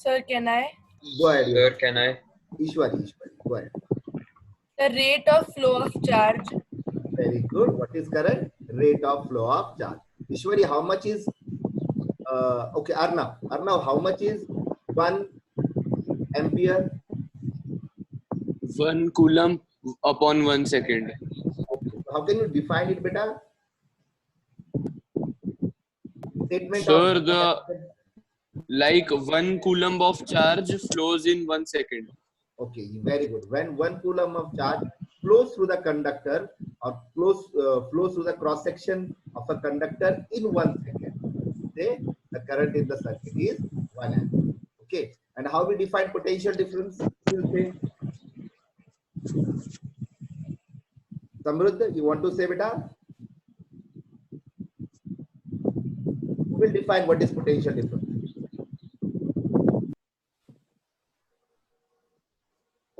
Sir, can I? Go ahead. Sir, can I? Ishwari, go ahead. The rate of flow of charge. Very good. What is correct? Rate of flow of charge. Ishwari, how much is, okay, Arnav, how much is 1 ampere? 1 coulomb upon 1 second. Okay. So how can you define it, beta? Statement Sir, of like 1 coulomb of charge flows in 1 second. Okay, very good. When 1 coulomb of charge flows through the conductor or flows through the cross section of a conductor in 1 second, say the current in the circuit is 1 ampere. Okay, and how we define potential difference? We'll say. Samruddha, you want to say, beta? Who will define what is potential difference?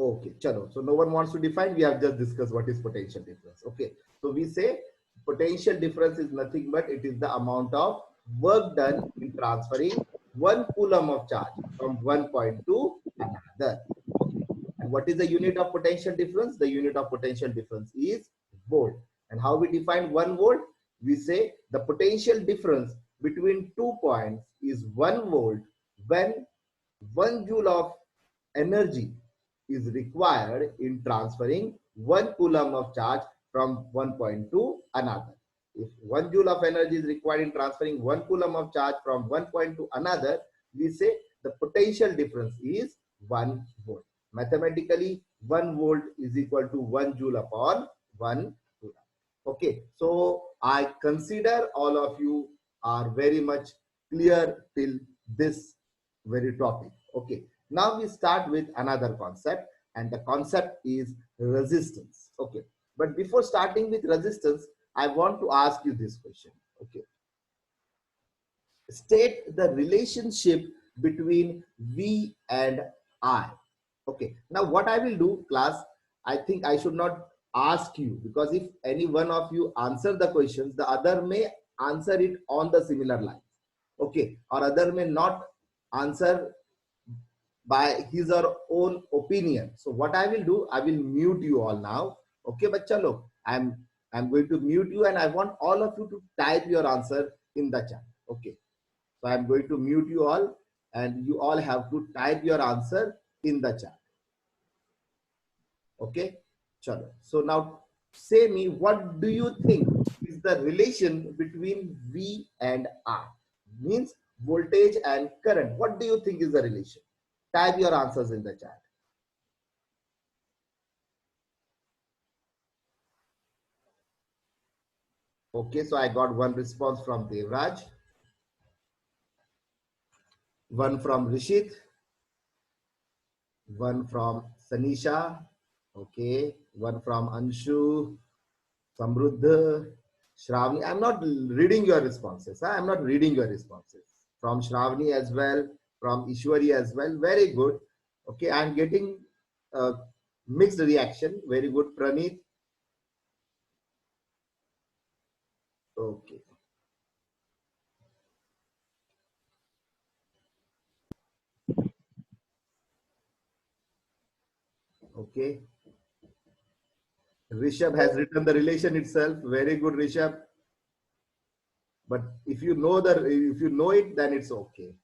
Okay, chalo. So no one wants to define. We have just discussed what is potential difference. Okay, so we say potential difference is nothing but it is the amount of work done in transferring 1 coulomb of charge from one point to another. Okay, and what is the unit of potential difference? The unit of potential difference is volt. And how we define 1 volt? We say the potential difference between 2 points is 1 volt when 1 joule of energy is required in transferring 1 coulomb of charge from one point to another. If 1 joule of energy is required in transferring 1 coulomb of charge from one point to another, we say the potential difference is 1 volt. Mathematically, 1 volt is equal to 1 joule upon 1 coulomb. Okay, so I consider all of you are very much clear till this very topic. Okay, now we start with another concept, and the concept is resistance. Okay, but before starting with resistance, I want to ask you this question. Okay, state the relationship between V and I. Okay, now what I will do, class, I think I should not ask you, because if any one of you answer the questions, the other may answer it on the similar lines. Okay, or other may not answer by his or own opinion. So what I will do, I will mute you all now. Okay, bacha log, I'm going to mute you, and I want all of you to type your answer in the chat. Okay, so I'm going to mute you all, and you all have to type your answer in the chat. Okay, chalo. So now say me, what do you think is the relation between V and I? Means voltage and current. What do you think is the relation? Type your answers in the chat. Okay, so I got one response from Devraj, one from Rishit, one from Sanisha, okay, one from Anshu, Samruddha, Shravani. I'm not reading your responses. I'm not reading your responses. From Shravani as well, from Ishwari as well. Very good. Okay, I'm getting mixed reaction. Very good, Praneeth. Okay. Okay. Rishabh has written the relation itself. Very good, Rishabh. But if you know it, then it's okay.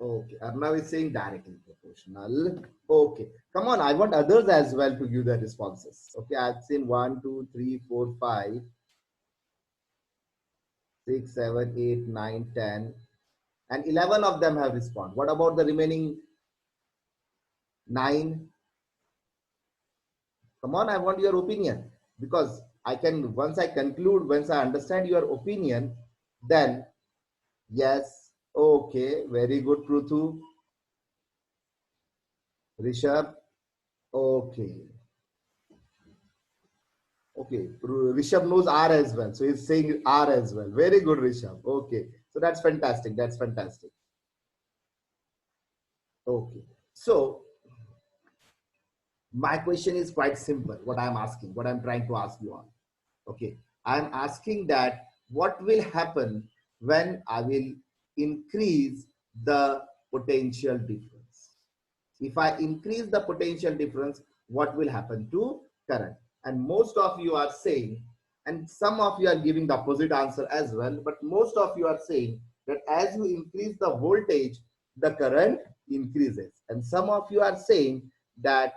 Okay, Arnav is saying directly proportional. Okay, come on, I want others as well to give their responses. Okay, I've seen 1, 2, 3, 4, 5, 6, 7, 8, 9, 10, and 11 of them have responded. What about the remaining 9? Come on, I want your opinion, because I can, once I conclude, once I understand your opinion, then yes, okay, very good, Pruthu. Rishabh, okay. Okay, Rishabh knows R as well. So he's saying R as well. Very good, Rishabh. Okay, so that's fantastic. That's fantastic. Okay, so my question is quite simple. What I'm asking, what I'm trying to ask you all. Okay, I'm asking that what will happen when I will increase the potential difference. If I increase the potential difference, what will happen to current? And most of you are saying, and some of you are giving the opposite answer as well, but most of you are saying that as you increase the voltage, the current increases. And some of you are saying that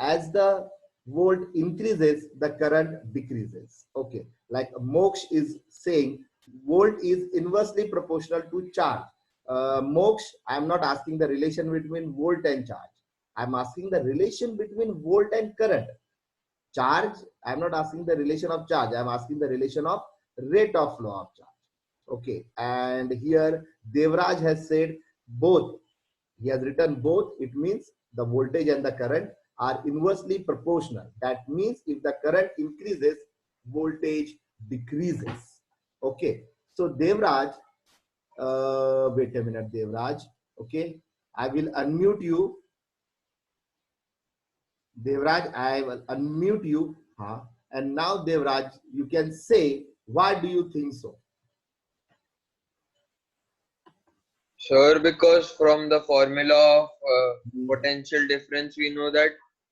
as the volt increases, the current decreases. Okay, like Moksh is saying, volt is inversely proportional to charge. Moksh, I'm not asking the relation between volt and charge. I'm asking the relation between volt and current. Charge, I'm not asking the relation of charge. I'm asking the relation of rate of flow of charge. Okay, and here Devraj has said both. He has written both. It means the voltage and the current are inversely proportional. That means if the current increases, voltage decreases. Okay. So Devraj, wait a minute, Devraj. Okay. I will unmute you. Devraj, I will unmute you. Huh? And now Devraj, you can say, why do you think so? Sure, because from the formula of potential difference, we know that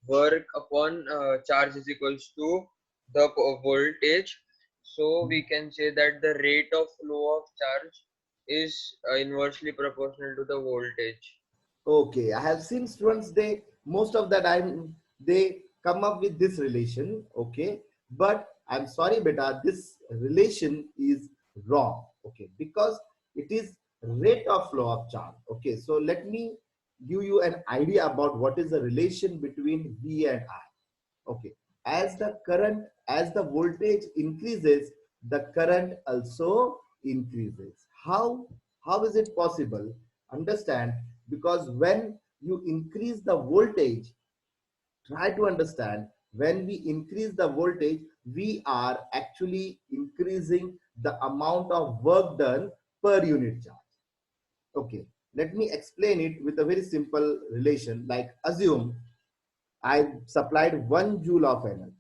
work upon charge is equals to the voltage. So we can say that the rate of flow of charge is inversely proportional to the voltage. Okay, I have seen students, they most of the time they come up with this relation. Okay, but I'm sorry, beta, this relation is wrong. Okay, because it is rate of flow of charge. Okay, so let me give you an idea about what is the relation between V and I. Okay, as the current, as the voltage increases, the current also increases. How is it possible? Understand, because when you increase the voltage, try to understand, when we increase the voltage, we are actually increasing the amount of work done per unit charge. Okay, let me explain it with a very simple relation. Like assume I supplied 1 joule of energy.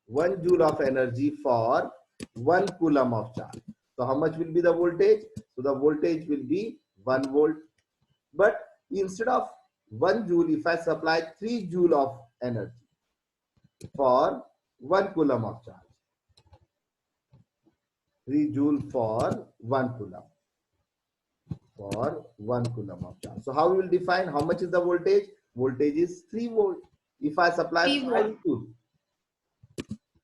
1 joule of energy for 1 coulomb of charge. So how much will be the voltage? So the voltage will be 1 volt. But instead of 1 joule, if I supply 3 joule of energy for 1 coulomb of charge. 3 joule for 1 coulomb. For 1 coulomb of charge. So how we will define how much is the voltage? Voltage is 3 volt. If I supply 5 joule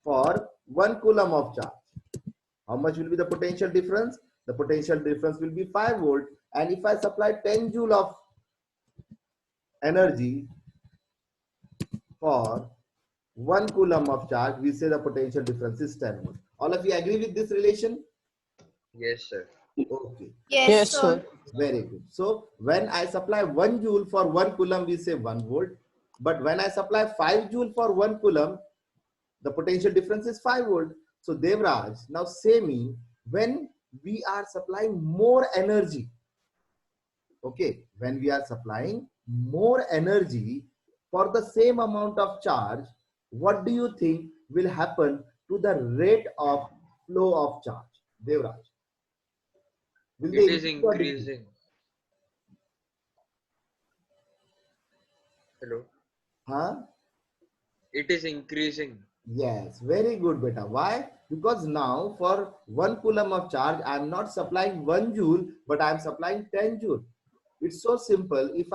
for 1 coulomb of charge, how much will be the potential difference? The potential difference will be 5 volt. And if I supply 10 joule of energy for 1 coulomb of charge, we say the potential difference is 10 volt. All of you agree with this relation? Yes, sir. Okay. Yes, sir. Very good. So when I supply 1 joule for 1 coulomb, we say 1 volt. But when I supply 5 joule for 1 coulomb, the potential difference is 5 volt. So Devraj, now say me, when we are supplying more energy, okay, when we are supplying more energy for the same amount of charge, what do you think will happen to the rate of flow of charge? Devraj. Will It they is increase or decrease? increasing. Hello. Huh? It is increasing. Yes, very good, beta. Why? Because now for 1 coulomb of charge, I am not supplying 1 joule, but I am supplying 10 joule. It's so simple. If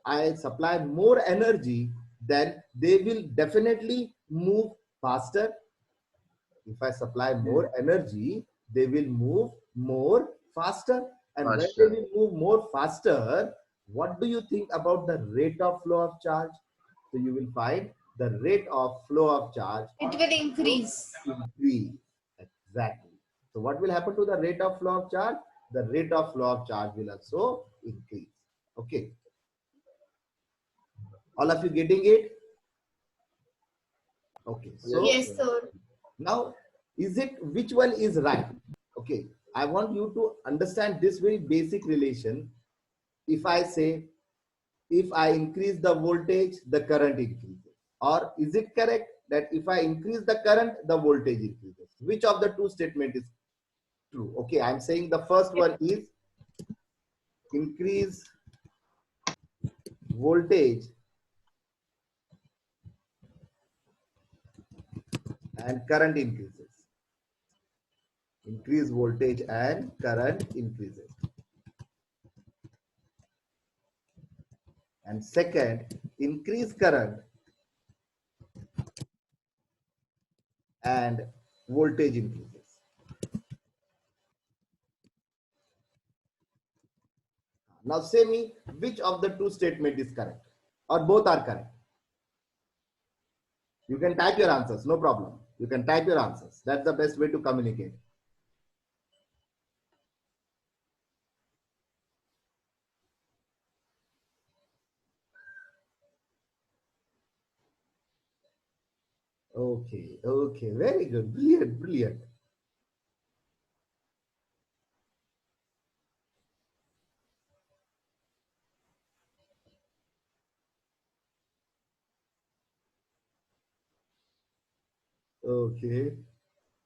I supply more energy, then they will definitely move faster. If I supply more energy, they will move more faster. And when they Faster. will move more faster, what do you think about the rate of flow of charge? So you will find the rate of flow of charge It will increase. increase. Exactly. So what will happen to the rate of flow of charge? The rate of flow of charge will also increase. Okay. All of you getting it? Okay. So Yes, sir. now, is it, which one is right? Okay. I want you to understand this very basic relation. If I say, if I increase the voltage, the current increases. Or is it correct that if I increase the current, the voltage increases? Which of the two statement is true? Okay, I'm saying the first one is increase voltage and current increases. Increase voltage and current increases. And second, increase current and voltage increases. Now say me which of the two statement is correct, or both are correct. You can type your answers, no problem. You can type your answers. That's the best way to communicate. Okay, okay, very good, brilliant, brilliant. Okay,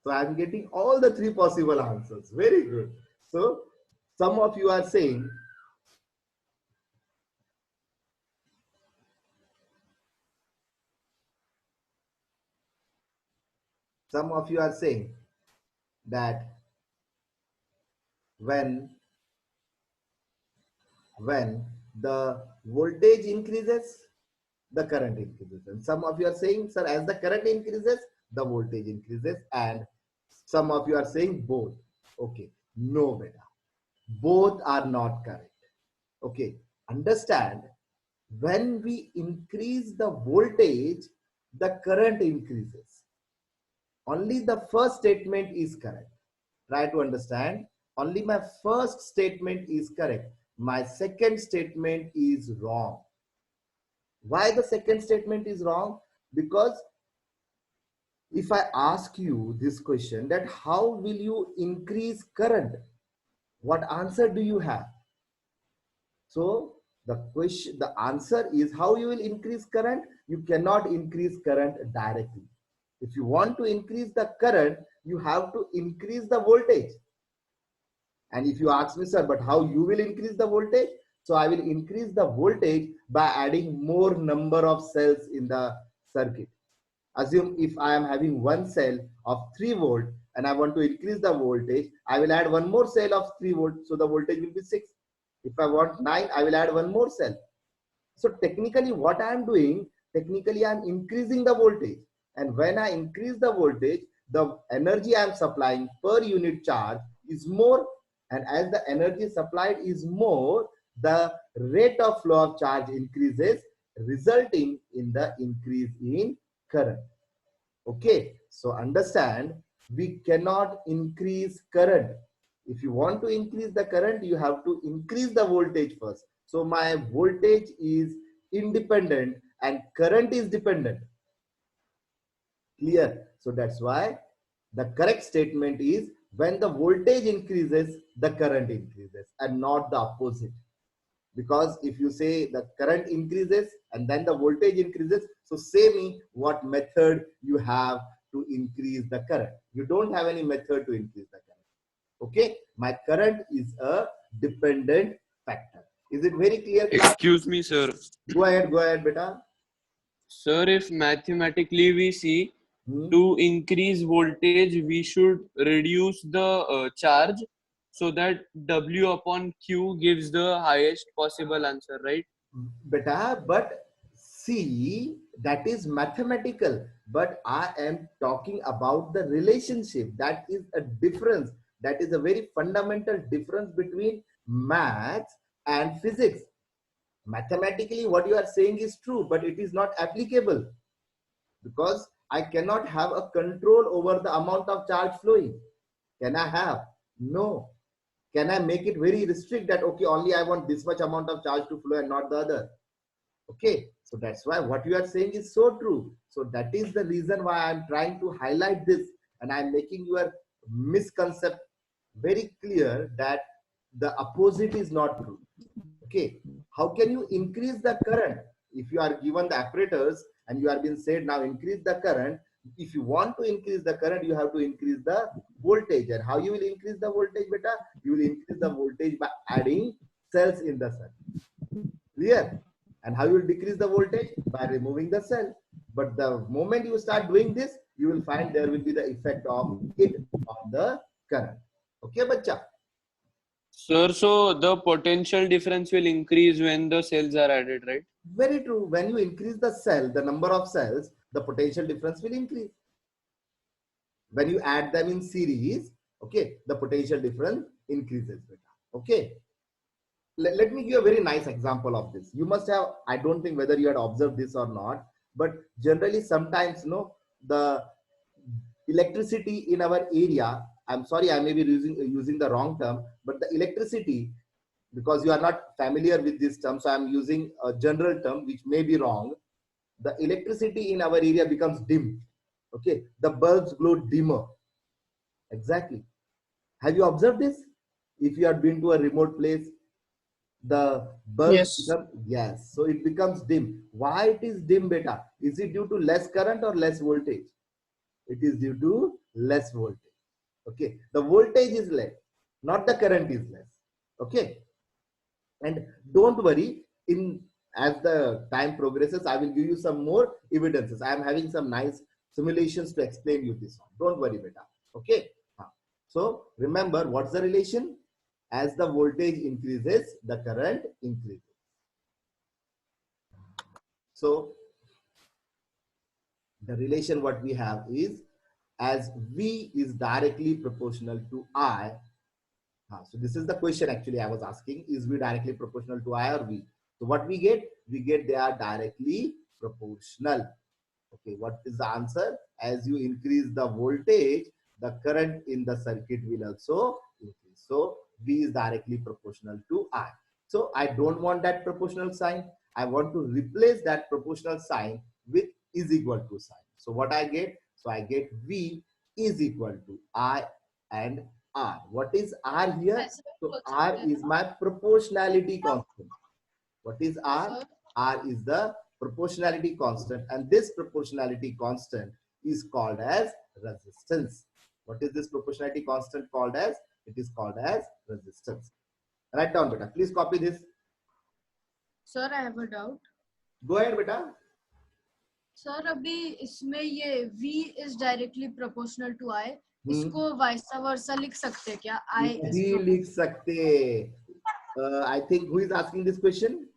so I'm getting all the three possible answers. Very good. So some of you are saying that when the voltage increases, the current increases. And some of you are saying, sir, as the current increases, the voltage increases. And some of you are saying both. Okay, no, beta. Both are not correct. Okay, understand, when we increase the voltage, the current increases. Only the first statement is correct. Try to understand. Only my first statement is correct. My second statement is wrong. Why the second statement is wrong? Because if I ask you this question, that how will you increase current? What answer do you have? So the question, the answer is how you will increase current. You cannot increase current directly. If you want to increase the current, you have to increase the voltage. And if you ask me, sir, but how you will increase the voltage? So I will increase the voltage by adding more number of cells in the circuit. Assume if I am having one cell of 3 volt and I want to increase the voltage, I will add one more cell of 3 volt. So the voltage will be 6. If I want 9, I will add one more cell. So technically what I am doing, technically I am increasing the voltage. And when I increase the voltage, the energy I am supplying per unit charge is more. And as the energy supplied is more, the rate of flow of charge increases, resulting in the increase in current. Okay, so understand, we cannot increase current. If you want to increase the current, you have to increase the voltage first. So my voltage is independent and current is dependent. Clear? So that's why the correct statement is, when the voltage increases, the current increases, and not the opposite. Because if you say the current increases and then the voltage increases, so say me what method you have to increase the current. You don't have any method to increase the current. Okay, my current is a dependent factor. Is it very clear, class? Excuse me, sir. Go ahead, beta. Sir, if mathematically we see, to increase voltage, we should reduce the charge so that W upon Q gives the highest possible answer, right? Beta, but see, that is mathematical. But I am talking about the relationship. That is a difference. That is a very fundamental difference between maths and physics. Mathematically, what you are saying is true, but it is not applicable, because I cannot have a control over the amount of charge flowing. Can I have? No. Can I make it very restrict that, okay, only I want this much amount of charge to flow and not the other? Okay, so that's why what you are saying is so true. So that is the reason why I'm trying to highlight this, and I'm making your misconception very clear that the opposite is not true. Okay, how can you increase the current if you are given the apparatus and you are being said now increase the current. If you want to increase the current, you have to increase the voltage. And how you will increase the voltage, beta? You will increase the voltage by adding cells in the circuit. Clear? And how you will decrease the voltage? By removing the cell. But the moment you start doing this, you will find there will be the effect of it on the current. Okay, bacha? Sir, so the potential difference will increase when the cells are added, right? Very true. When you increase the cell, the number of cells, the potential difference will increase. When you add them in series, okay, the potential difference increases. Okay. Let me give you a very nice example of this. You must have, I don't think whether you had observed this or not, but generally sometimes, the electricity in our area, I'm sorry, I may be using the wrong term, but the electricity, because you are not familiar with this term, so I'm using a general term which may be wrong. The electricity in our area becomes dim. Okay, the bulbs glow dimmer. Exactly. Have you observed this? If you have been to a remote place, the bulbs yes, so it becomes dim. Why it is dim, beta? Is it due to less current or less voltage? It is due to less voltage. Okay, the voltage is less, not the current is less. Okay, and don't worry, as the time progresses, I will give you some more evidences. I am having some nice simulations to explain you this one. Don't worry, beta. Okay, so remember, what's the relation? As the voltage increases, the current increases. So the relation what we have is, as V is directly proportional to I. So this is the question actually I was asking, is V directly proportional to I or V? So what we get? We get they are directly proportional. Okay, what is the answer? As you increase the voltage, the current in the circuit will also increase. So V is directly proportional to I. So I don't want that proportional sign. I want to replace that proportional sign with is equal to sign. So what I get? So I get V is equal to I and R. What is R here? So R is my proportionality constant. What is R? R is the proportionality constant, and this proportionality constant is called as resistance. What is this proportionality constant called as? It is called as resistance. Write down, beta. Please copy this. Sir, I have a doubt. Go ahead, beta. Sir, अभी इसमें ये V is directly proportional to I. इसको vice versa लिख सकते क्या? I is नहीं लिख सकते. I think who is asking this question?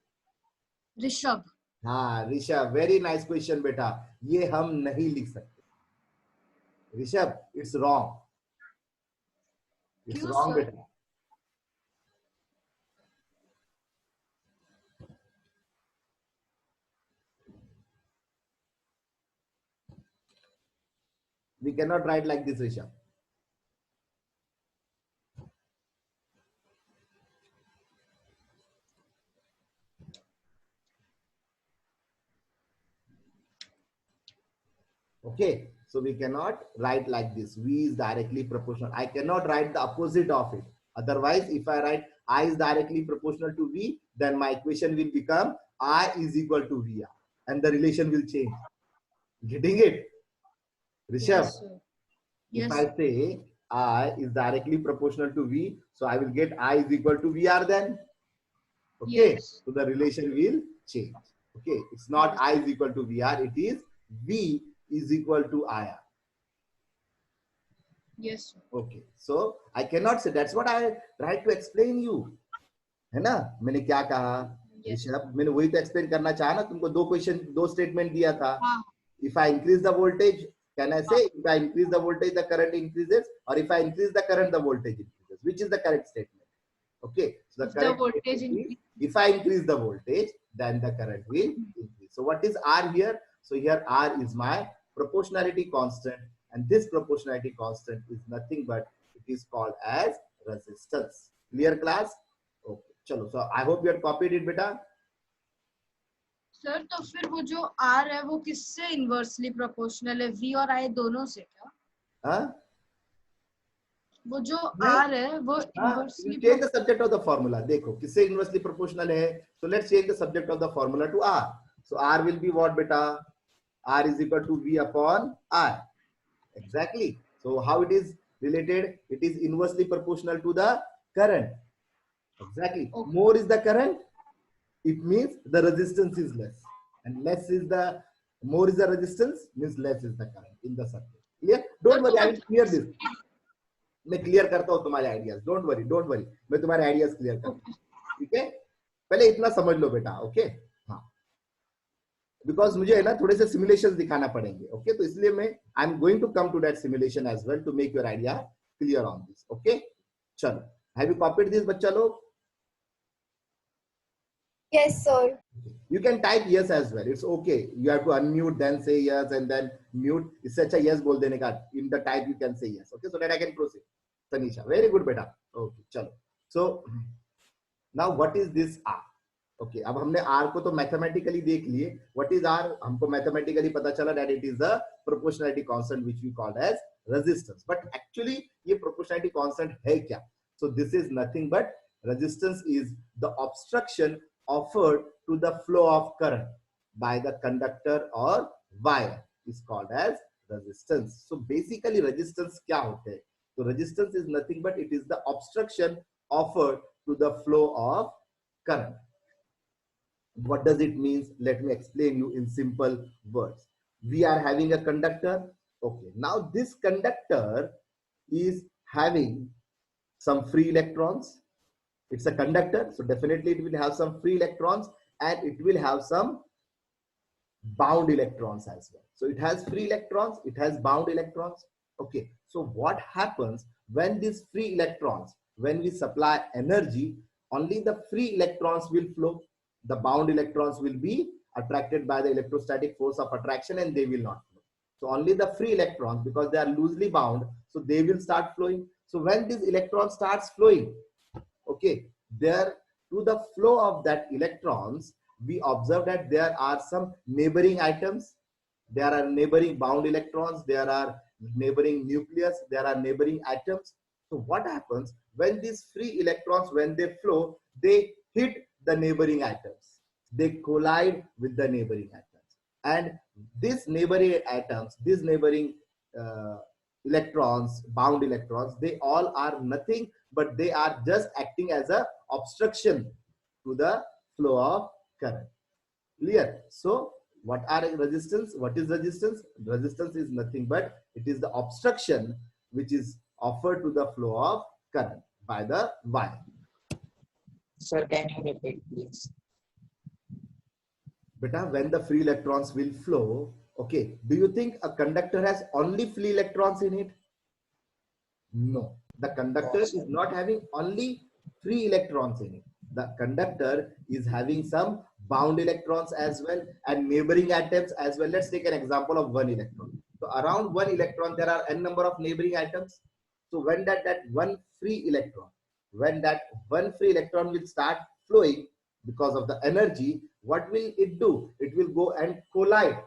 Rishabh. हाँ, ऋषभ. Very nice question, बेटा. ये हम नहीं लिख सकते. Rishabh, it's wrong. It's wrong, beta. We cannot write like this, Rishabh. Okay, so we cannot write like this. V is directly proportional. I cannot write the opposite of it. Otherwise, if I write I is directly proportional to V, then my equation will become I is equal to VR, and the relation will change. Getting it? Rishabh, Yes, sir. Yes. if I say I is directly proportional to V, so I will get I is equal to VR then. Okay, Yes. so the relation will change. Okay, it's not I is equal to VR, it is V is equal to IR. Yes, sir. Okay, so I cannot say, that's what I tried to explain you. है ना? मैंने क्या कहा? ऋषभ, मैंने वही तो explain करना चाहा ना तुमको. दो statement दिया था. If I increase the voltage, can I say if I increase the voltage, the current increases, or if I increase the current, the voltage increases? Which is the correct statement? Okay, so the correct voltage is, if I increase the voltage, then the current will increase. So what is R here? So here R is my proportionality constant, and this proportionality constant is nothing but it is called as resistance. Clear, class? Okay, chalo. So I hope you have copied it, beta. Sir तो फिर वो जो R है वो किससे inversely proportional है? V और I दोनों से क्या? हाँ? वो जो R है वो inversely change the subject of the formula. देखो किससे inversely proportional है? So let's change the subject of the formula to R. So R will be what, beta? R is equal to V upon I. Exactly. So how it is related? It is inversely proportional to the current. Exactly. Okay. More is the current, it means the resistance is less, and less is the more is the resistance means less is the current in the circuit. Clear? Don't worry, I will clear this. मैं clear करता हूँ तुम्हारे ideas. Don't worry, मैं तुम्हारे ideas clear करता हूँ. ठीक है, पहले इतना समझ लो बेटा. ओके, हाँ, बिकॉज मुझे है ना थोड़े से सिमुलेशंस दिखाना पड़ेंगे. ओके, तो इसलिए मैं I am going to come to that simulation as well to make your idea clear on this. Okay, चलो, हैव यू कॉपीड दिस बच्चा लोग? Yes, sir. You can type yes as well. It's okay. You have to unmute, then say yes, and then mute. It's such a yes bol dene ka. In the type you can say yes. Okay, so that I can proceed. Tanisha, very good beta. Okay, chalo. So now what is this R? Okay, अब हमने R को तो mathematically देख लिए. What is R? हमको mathematically पता चला that it is the proportionality constant which we called as resistance. But actually ये proportionality constant है क्या? So this is nothing but resistance is the obstruction offered to the flow of current by the conductor or wire is called as resistance. So basically resistance क्या होते हैं? So resistance is nothing but it is the obstruction offered to the flow of current. What does it mean? Let me explain you in simple words. We are having a conductor. Okay, now this conductor is having some free electrons. It's a conductor, so definitely it will have some free electrons and it will have some bound electrons as well. So it has free electrons, it has bound electrons. Okay, so what happens when these free electrons, when we supply energy, only the free electrons will flow. The bound electrons will be attracted by the electrostatic force of attraction and they will not flow. So only the free electrons, because they are loosely bound, so they will start flowing. So when this electron starts flowing, okay, there to the flow of that electrons, we observe that there are some neighboring items. There are neighboring bound electrons, there are neighboring nucleus, there are neighboring atoms. So what happens when these free electrons, when they flow, they hit the neighboring atoms. They collide with the neighboring atoms. And these neighboring atoms, these neighboring electrons, bound electrons, they all are nothing but they are just acting as a obstruction to the flow of current. Clear? So what are resistance? What is resistance? Resistance is nothing but it is the obstruction which is offered to the flow of current by the wire. Sir, can you repeat, please? Beta, when the free electrons will flow, okay, do you think a conductor has only free electrons in it? No, the conductor is not having only free electrons in it. The conductor is having some bound electrons as well and neighboring atoms as well. Let's take an example of one electron. So around one electron, there are n number of neighboring atoms. So when that one free electron will start flowing because of the energy, what will it do? It will go and collide.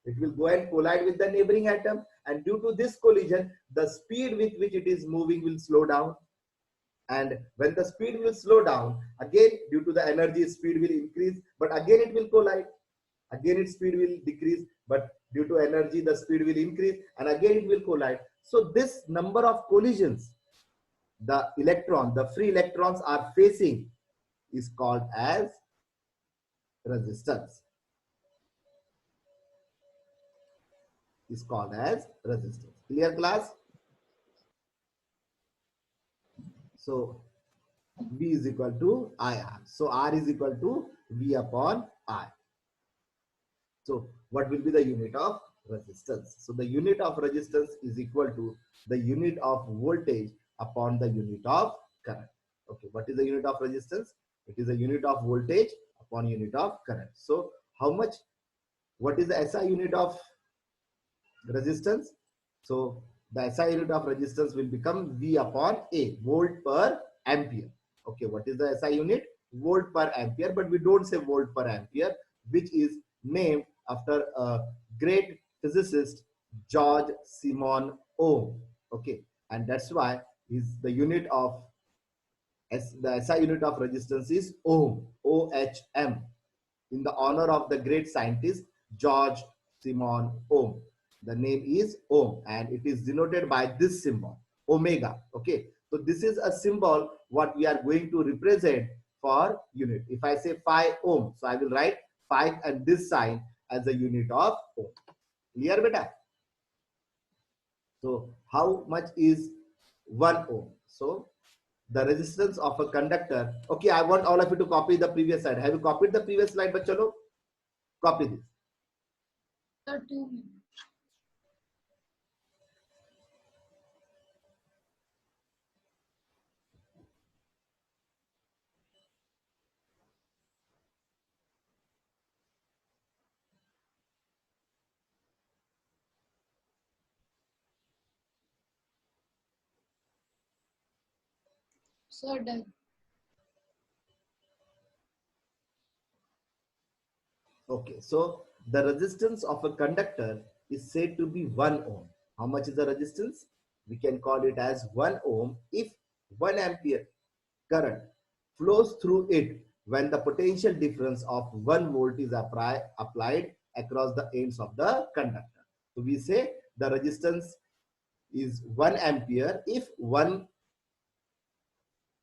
It will go and collide with the neighboring atom, and due to this collision, the speed with which it is moving will slow down. And when the speed will slow down, again due to the energy, speed will increase, but again it will collide. Again its speed will decrease, but due to energy, the speed will increase, and again it will collide. So this number of collisions the free electrons are facing is called as resistance. Is called as resistance. Clear, class? So V is equal to IR. So R is equal to V upon I. So what will be the unit of resistance? So the unit of resistance is equal to the unit of voltage upon the unit of current. Okay, what is the unit of resistance? It is a unit of voltage upon unit of current. So how much, what is the SI unit of resistance? So the SI unit of resistance will become V upon A, volt per ampere. Okay, what is the SI unit? Volt per ampere, but we don't say volt per ampere, which is named after a great physicist, George Simon Ohm. Okay, and that's why is the unit of the SI unit of resistance is Ohm, OHM, in the honor of the great scientist George Simon, ohm. The name is ohm and it is denoted by this symbol, omega. Okay, so this is a symbol what we are going to represent for unit. If I say 5 ohm, so I will write 5 and this sign as a unit of ohm. Clear, beta? So how much is 1 ohm? So the resistance of a conductor. Okay, I want all of you to copy the previous slide. Have you copied the previous slide, bachalo? Copy this. Sir, 2 minutes. Sir, done. Okay, so the resistance of a conductor is said to be 1 ohm. How much is the resistance? We can call it as 1 ohm if 1 ampere current flows through it when the potential difference of 1 volt is applied across the ends of the conductor. So we say the resistance is 1 ampere if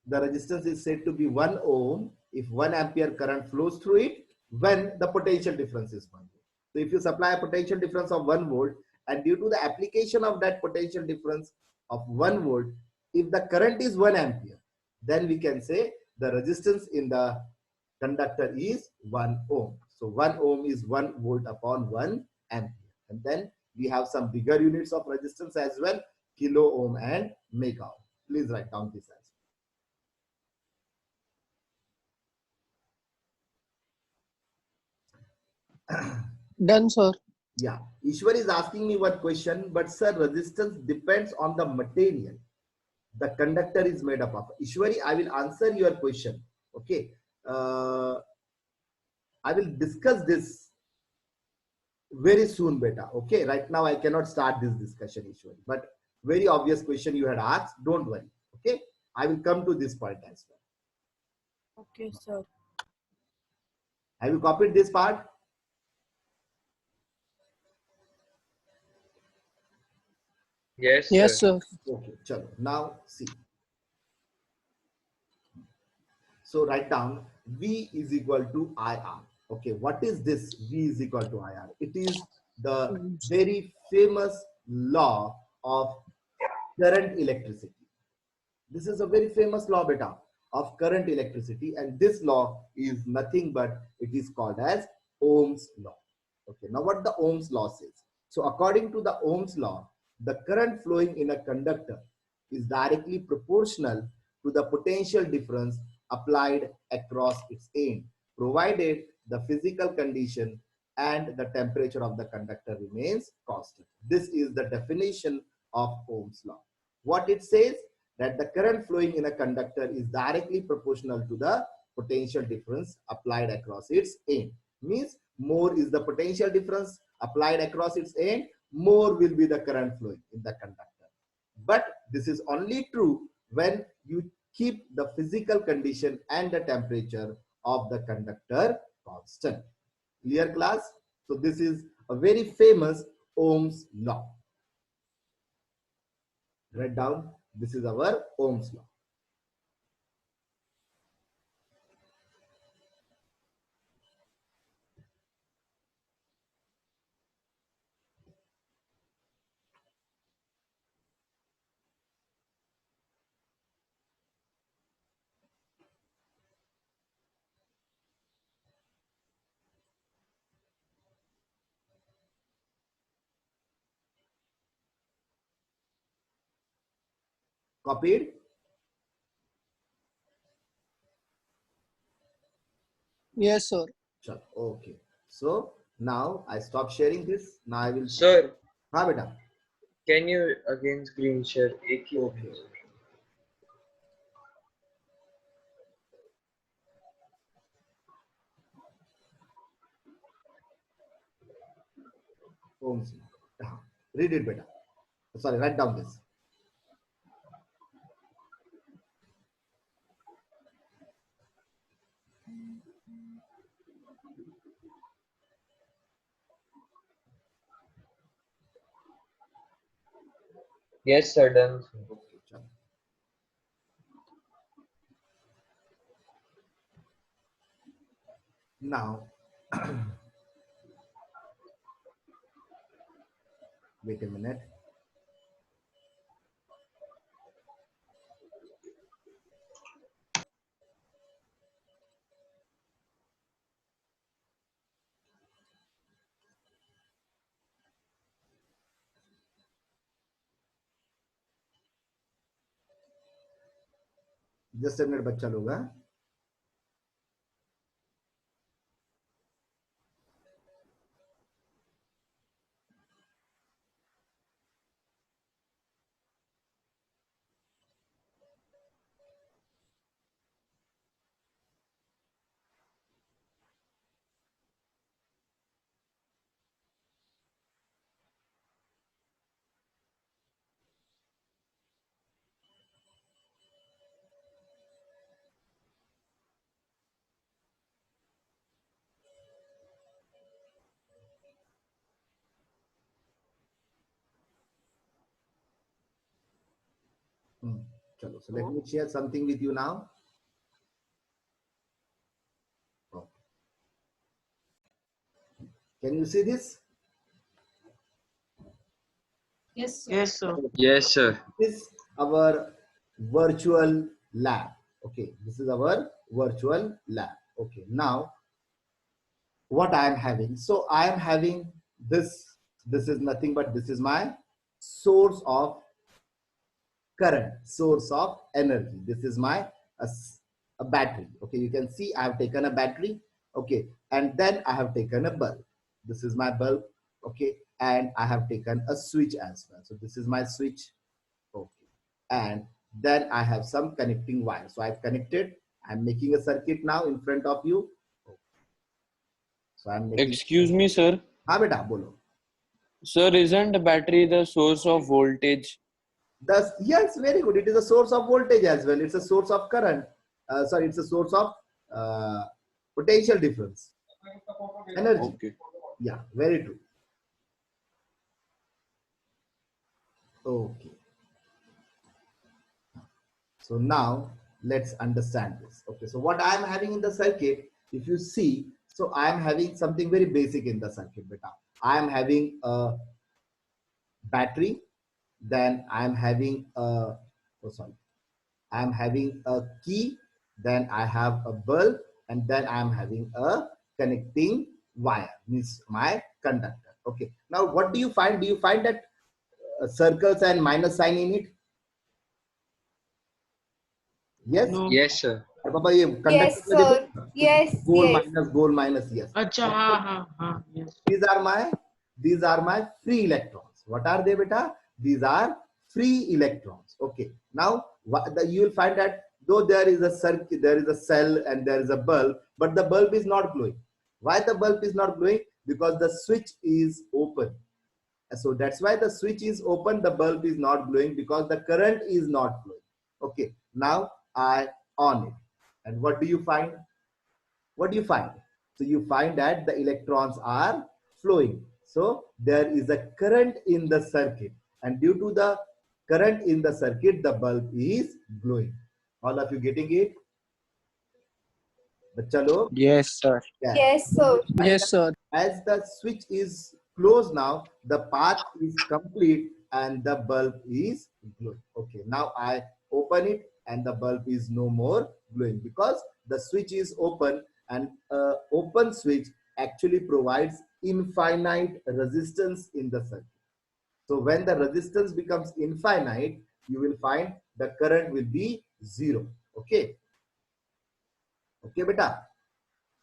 the resistance is said to be 1 ohm if 1 ampere current flows through it when the potential difference is 1 volt. So if you supply a potential difference of 1 volt and due to the application of that potential difference of 1 volt, if the current is 1 ampere, then we can say the resistance in the conductor is 1 ohm. So 1 ohm is 1 volt upon 1 ampere. And then we have some bigger units of resistance as well, kilo ohm and mega ohm. Please write down this as Done, sir. yeah, Ishwar is asking me one question, but sir, resistance depends on the material the conductor is made up of. Ishwari, I will answer your question. Okay. I will discuss this very soon, beta. Okay. Right now, I cannot start this discussion, Ishwari. But very obvious question you had asked. Don't worry. Okay. I will come to this point as well. Okay, sir. Have you copied this part? Yes, Yes, sir. sir. Okay. Chalo. Now, see. So write down V is equal to IR. Okay, what is this V is equal to IR? It is the very famous law of current electricity. This is a very famous law, beta, of current electricity, and this law is nothing but it is called as Ohm's law. Okay, now what the Ohm's law says? So according to the Ohm's law, the current flowing in a conductor is directly proportional to the potential difference applied across its end, provided the physical condition and the temperature of the conductor remains constant. This is the definition of Ohm's law. What it says, that the current flowing in a conductor is directly proportional to the potential difference applied across its end. Means more is the potential difference applied across its end, more will be the current flowing in the conductor. But this is only true when you keep the physical condition and the temperature of the conductor constant. Clear, class? So this is a very famous Ohm's law. Write down, this is our Ohm's law. Copied? Yes, sir. Sure. Okay. So now I stop sharing this. Now I will. Sir, हाँ बेटा. can you again screen share? एक ही Okay. minute, sir. Ohm's law. हाँ. Read it बेटा. Sorry, write down this. Yes, sir. Done. Okay, chalo. Now, wait a minute. Just a minute, बच्चा लोग. हाँ? Chalo. So let me share something with you now. Okay. Can you see this? Yes, sir. Yes, sir. Yes, sir. This is our virtual lab. Okay, this is our virtual lab. Okay, now what I am having. So I am having this. This is nothing but this is my source of current, source of energy. This is my a battery. Okay, you can see I have taken a battery. Okay, and then I have taken a bulb. This is my bulb. Okay, and I have taken a switch as well. So this is my switch. Okay, and then I have some connecting wire. So I've connected. I'm making a circuit now in front of you. So I'm making. Excuse me, sir. हाँ बेटा बोलो. Sir, isn't the battery the source of voltage? Thus, yes, very good. It is a source of voltage as well. It's a source of current. Sorry, it's a source of potential difference. Energy. Okay. Yeah, very true. Okay. So now let's understand this. Okay, so what I'm having in the circuit, if you see, so I'm having something very basic in the circuit, beta. I'm having a battery, then I'm having a, oh sorry, I'm having a key, then I have a bulb, and then I'm having a connecting wire, means my conductor. Okay, now what do you find? Do you find that circles and minus sign in it? Yes? No. Yes, sir. और पापा ये Yes, conductor में sir. देखो Yes, gold yes. minus yes. अच्छा हाँ हाँ हाँ yes. These are my free electrons. What are they, beta? These are free electrons. Okay, now you will find that though there is a circuit, there is a cell and there is a bulb, but the bulb is not glowing. Why the bulb is not glowing? Because the switch is open. So that's why the switch is open, the bulb is not glowing, because the current is not flowing. Okay, now I on it. And what do you find? What do you find? So you find that the electrons are flowing. So there is a current in the circuit. And due to the current in the circuit, the bulb is glowing. All of you getting it? Bachcha log? Yes, sir. Yeah. Yes, sir. Yes, sir. As the switch is closed now, the path is complete and the bulb is glowing. Okay, now I open it and the bulb is no more glowing because the switch is open, and open switch actually provides infinite resistance in the circuit. So when the resistance becomes infinite, you will find the current will be zero. Okay. Okay, beta.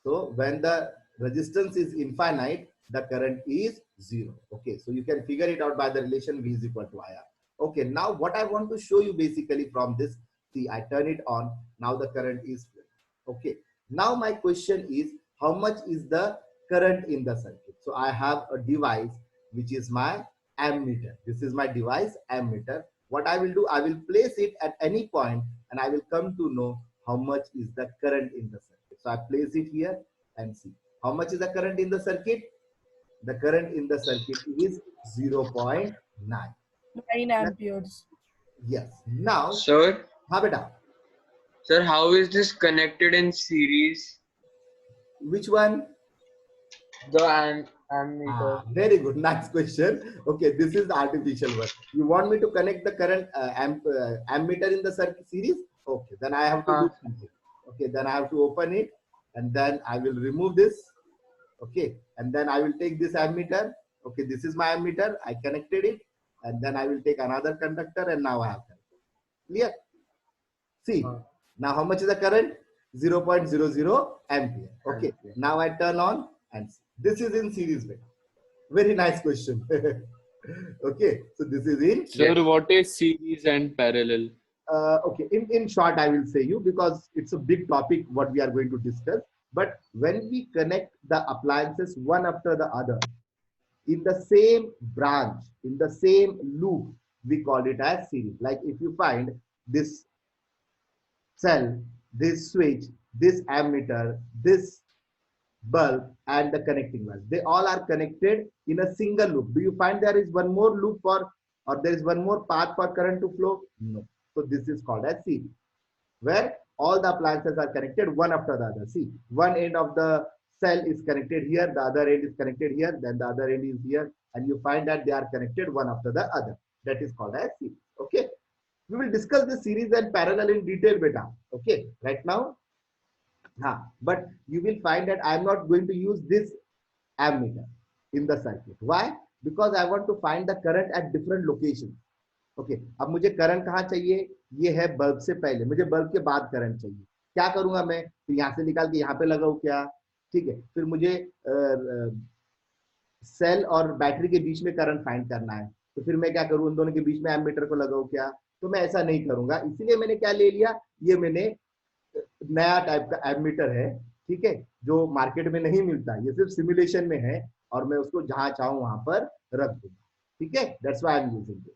So when the resistance is infinite, the current is zero. Okay, so you can figure it out by the relation V is equal to IR. Okay, now what I want to show you basically from this, see, I turn it on, now the current is flowing. Okay, now my question is, how much is the current in the circuit? So I have a device which is my ammeter. This is my device, ammeter. What I will do, I will place it at any point and I will come to know how much is the current in the circuit. So I place it here and see how much is the current in the circuit. The current in the circuit is 0.9. 9 amperes. Yes. Now, Sir, हाँ बेटा, sir, how is this connected in series? which one? The ammeter. Very good. Nice question. Okay, this is the artificial one. You want me to connect the current ammeter in the circuit series? Okay, then I have to do something. Okay, then I have to open it, and then I will remove this. Okay, and then I will take this ammeter. Okay, this is my ammeter. I connected it, and then I will take another conductor, and now I have connected. Clear? See, now how much is the current? 0.00 ampere. Okay, now I turn on and see. This is in series way. Very nice question. Okay, so this is in. Sir, what is series and parallel? Okay, in short, I will say you because it's a big topic what we are going to discuss. But when we connect the appliances one after the other in the same branch, in the same loop, we call it as series. Like if you find this cell, this switch, this ammeter, this bulb, and the connecting wires. They all are connected in a single loop. Do you find there is one more loop for, or there is one more path for current to flow? No. So this is called as series, where all the appliances are connected one after the other. See, one end of the cell is connected here, the other end is connected here, then the other end is here, and you find that they are connected one after the other. That is called as series. Okay. We will discuss the series and parallel in detail, beta. Okay. Right now, but you will find that I am not going to use this ammeter in the circuit. Why? Because I want to find the current at different locations. Okay, अब मुझे current कहाँ चाहिए? ये है bulb से पहले, मुझे bulb के बाद करंट चाहिए. क्या करूंगा मैं? तो यहाँ से निकाल के यहाँ पे लगाऊं क्या? ठीक है. फिर मुझे सेल और बैटरी के बीच में करंट फाइंड करना है. तो फिर मैं क्या करूं? उन दोनों के बीच में एमीटर को लगाऊं क्या? तो मैं ऐसा नहीं करूंगा. इसीलिए मैंने क्या ले लिया? ये मैंने नया टाइप का एमीटर है, ठीक है, जो मार्केट में नहीं मिलता, ये सिर्फ सिमुलेशन में है और मैं उसको जहां चाहूं वहां पर रख दूंगा. ठीक है, that's why I am using this.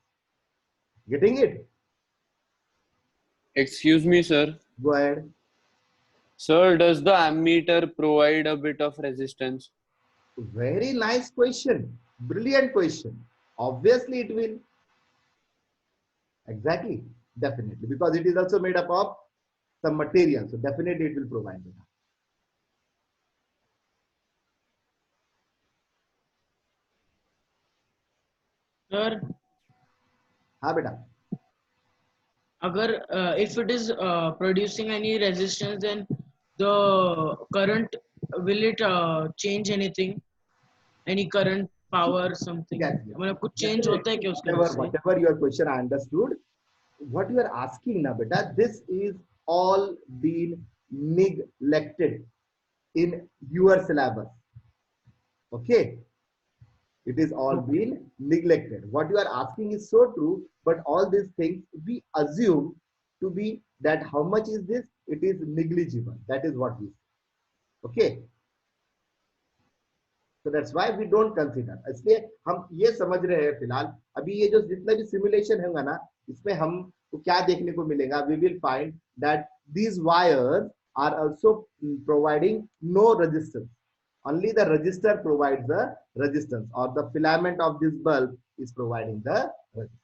Getting it? Excuse me, sir. Go ahead. Sir, does the ammeter provide a bit of resistance? Very nice question. Brilliant question. Obviously it will. Exactly. Definitely. Because it is also made up of some material. So definitely it will provide data. Sir, हाँ बेटा. agar if it is producing any resistance, then the current, will it change anything? Any current, power, something? Yes. मतलब कुछ change होता है क्या उसके वजह से? Whatever your question, I understood. What you are asking now, beta, this is all been neglected in your syllabus. Okay. It is all been neglected. What you are asking is so true, but all these things we assume to be that how much is this? It is negligible. That is what we say. Okay. So that's why we don't consider. इसलिए हम ये समझ रहे हैं फिलहाल. अभी ये जो जितना भी सिमुलेशन होगा ना, इसमें हमको क्या देखने को मिलेगा? We will find that these wires are also providing no resistance. Only the resistor provides the resistance, or the filament of this bulb is providing the resistance.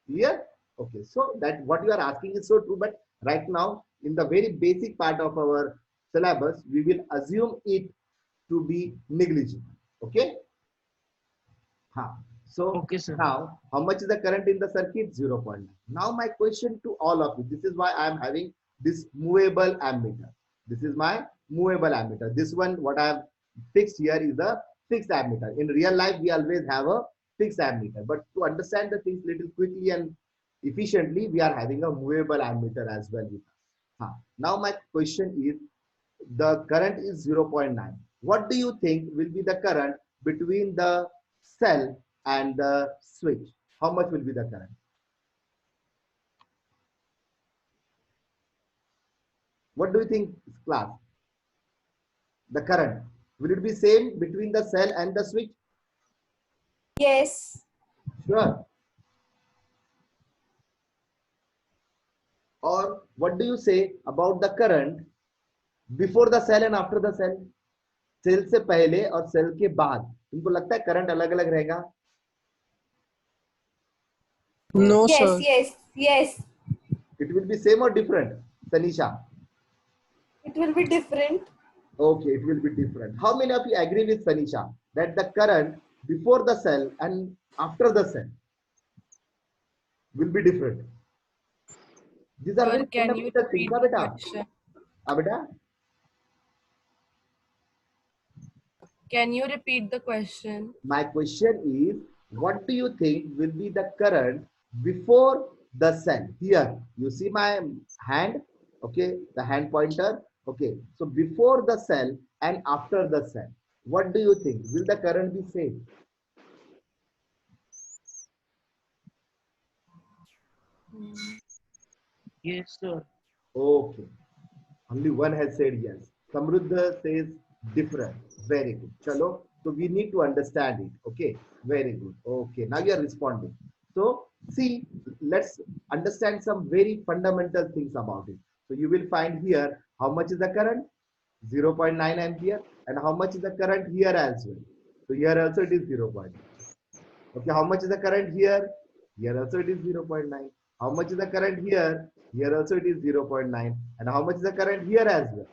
Clear? Okay, so that what you are asking is so true, but right now in the very basic part of our syllabus, we will assume it to be negligible. Okay? So Okay, sir. now, how much is the current in the circuit? 0.9. Now my question to all of you, this is why I am having this movable ammeter. This is my movable ammeter. This one, what I have fixed here is a fixed ammeter. In real life, we always have a fixed ammeter. But to understand the things little quickly and efficiently, we are having a movable ammeter as well with us. Now my question is, the current is 0.9. What do you think will be the current between the cell and the switch? How much will be the current? What do you think, class? The current, will it be same between the cell and the switch? Yes. Sure. Or what do you say about the current before the cell and after the cell? Cell से पहले और cell के बाद तुमको लगता है current अलग अलग रहेगा? No, Yes, sir. yes, yes. It will be same or different, Tanisha? It will be different. Okay, it will be different. How many of you agree with Tanisha that the current before the cell and after the cell will be different? These are Sir, very can you fundamental things, repeat na the beta? question? Beta? Can you repeat the question? My question is, what do you think will be the current before the cell? Here, you see my hand, okay, the hand pointer, okay. So before the cell and after the cell, what do you think? Will the current be same? Yes, sir. Okay, only one has said yes. Samruddha says different. Very good. Chalo. So we need to understand it. Okay. Very good. Okay. Now you are responding. So see, let's understand some very fundamental things about it. So you will find here how much is the current? 0.9 ampere. And how much is the current here as well? So here also it is 0.9. Okay, how much is the current here? Here also it is 0.9. How much is the current here? Here also it is 0.9. And how much is the current here as well?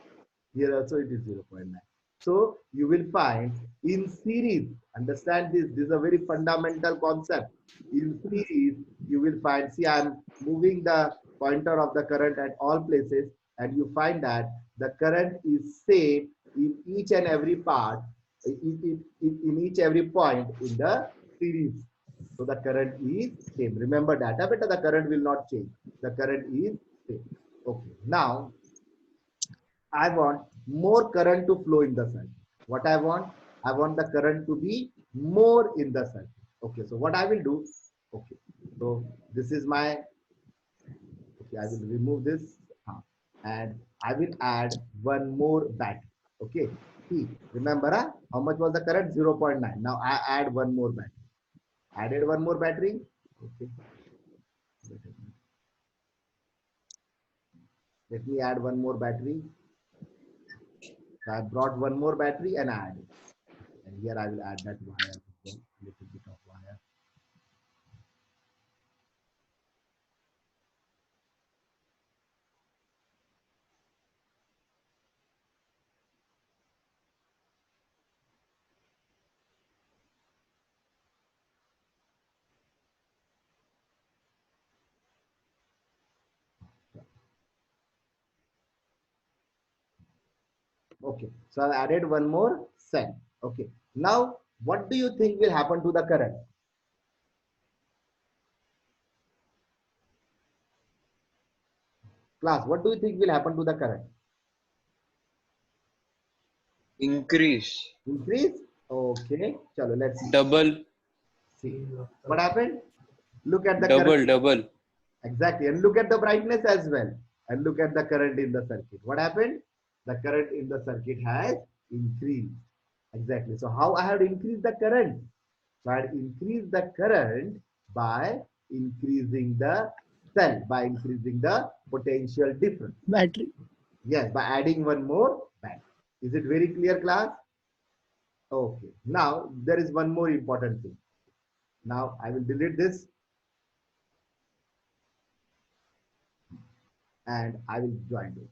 Here also it is 0.9. So you will find in series, understand this, this is a very fundamental concept. In series, you will find, see, I'm moving the pointer of the current at all places, and you find that the current is same in each and every part, in each every point in the series. So the current is same. Remember that, but the current will not change. The current is same. Okay. Now I want more current to flow in the circuit. What I want? I want the current to be more in the circuit. Okay, so what I will do? Okay, so this is my, okay, I will remove this and I will add one more battery. Okay, see, remember how much was the current? 0.9. Now I add one more battery. Added one more battery. Okay, let me add one more battery. So I brought one more battery and I added. And here I will add that wire as well, little bit of wire. Okay, so I've added one more cell. Okay, now what do you think will happen to the current? Class, what do you think will happen to the current? Increase. Increase? Okay, chalo, let's see. Double, See what happened? Look at the current. double. Exactly, and look at the brightness as well. And look at the current in the circuit. What happened? The current in the circuit has increased. Exactly. So how I have increased the current? So I increase the current by increasing the cell, by increasing the potential difference. Battery. Yes, by adding one more battery. Is it very clear, class? Okay. Now there is one more important thing. Now I will delete this and I will join it.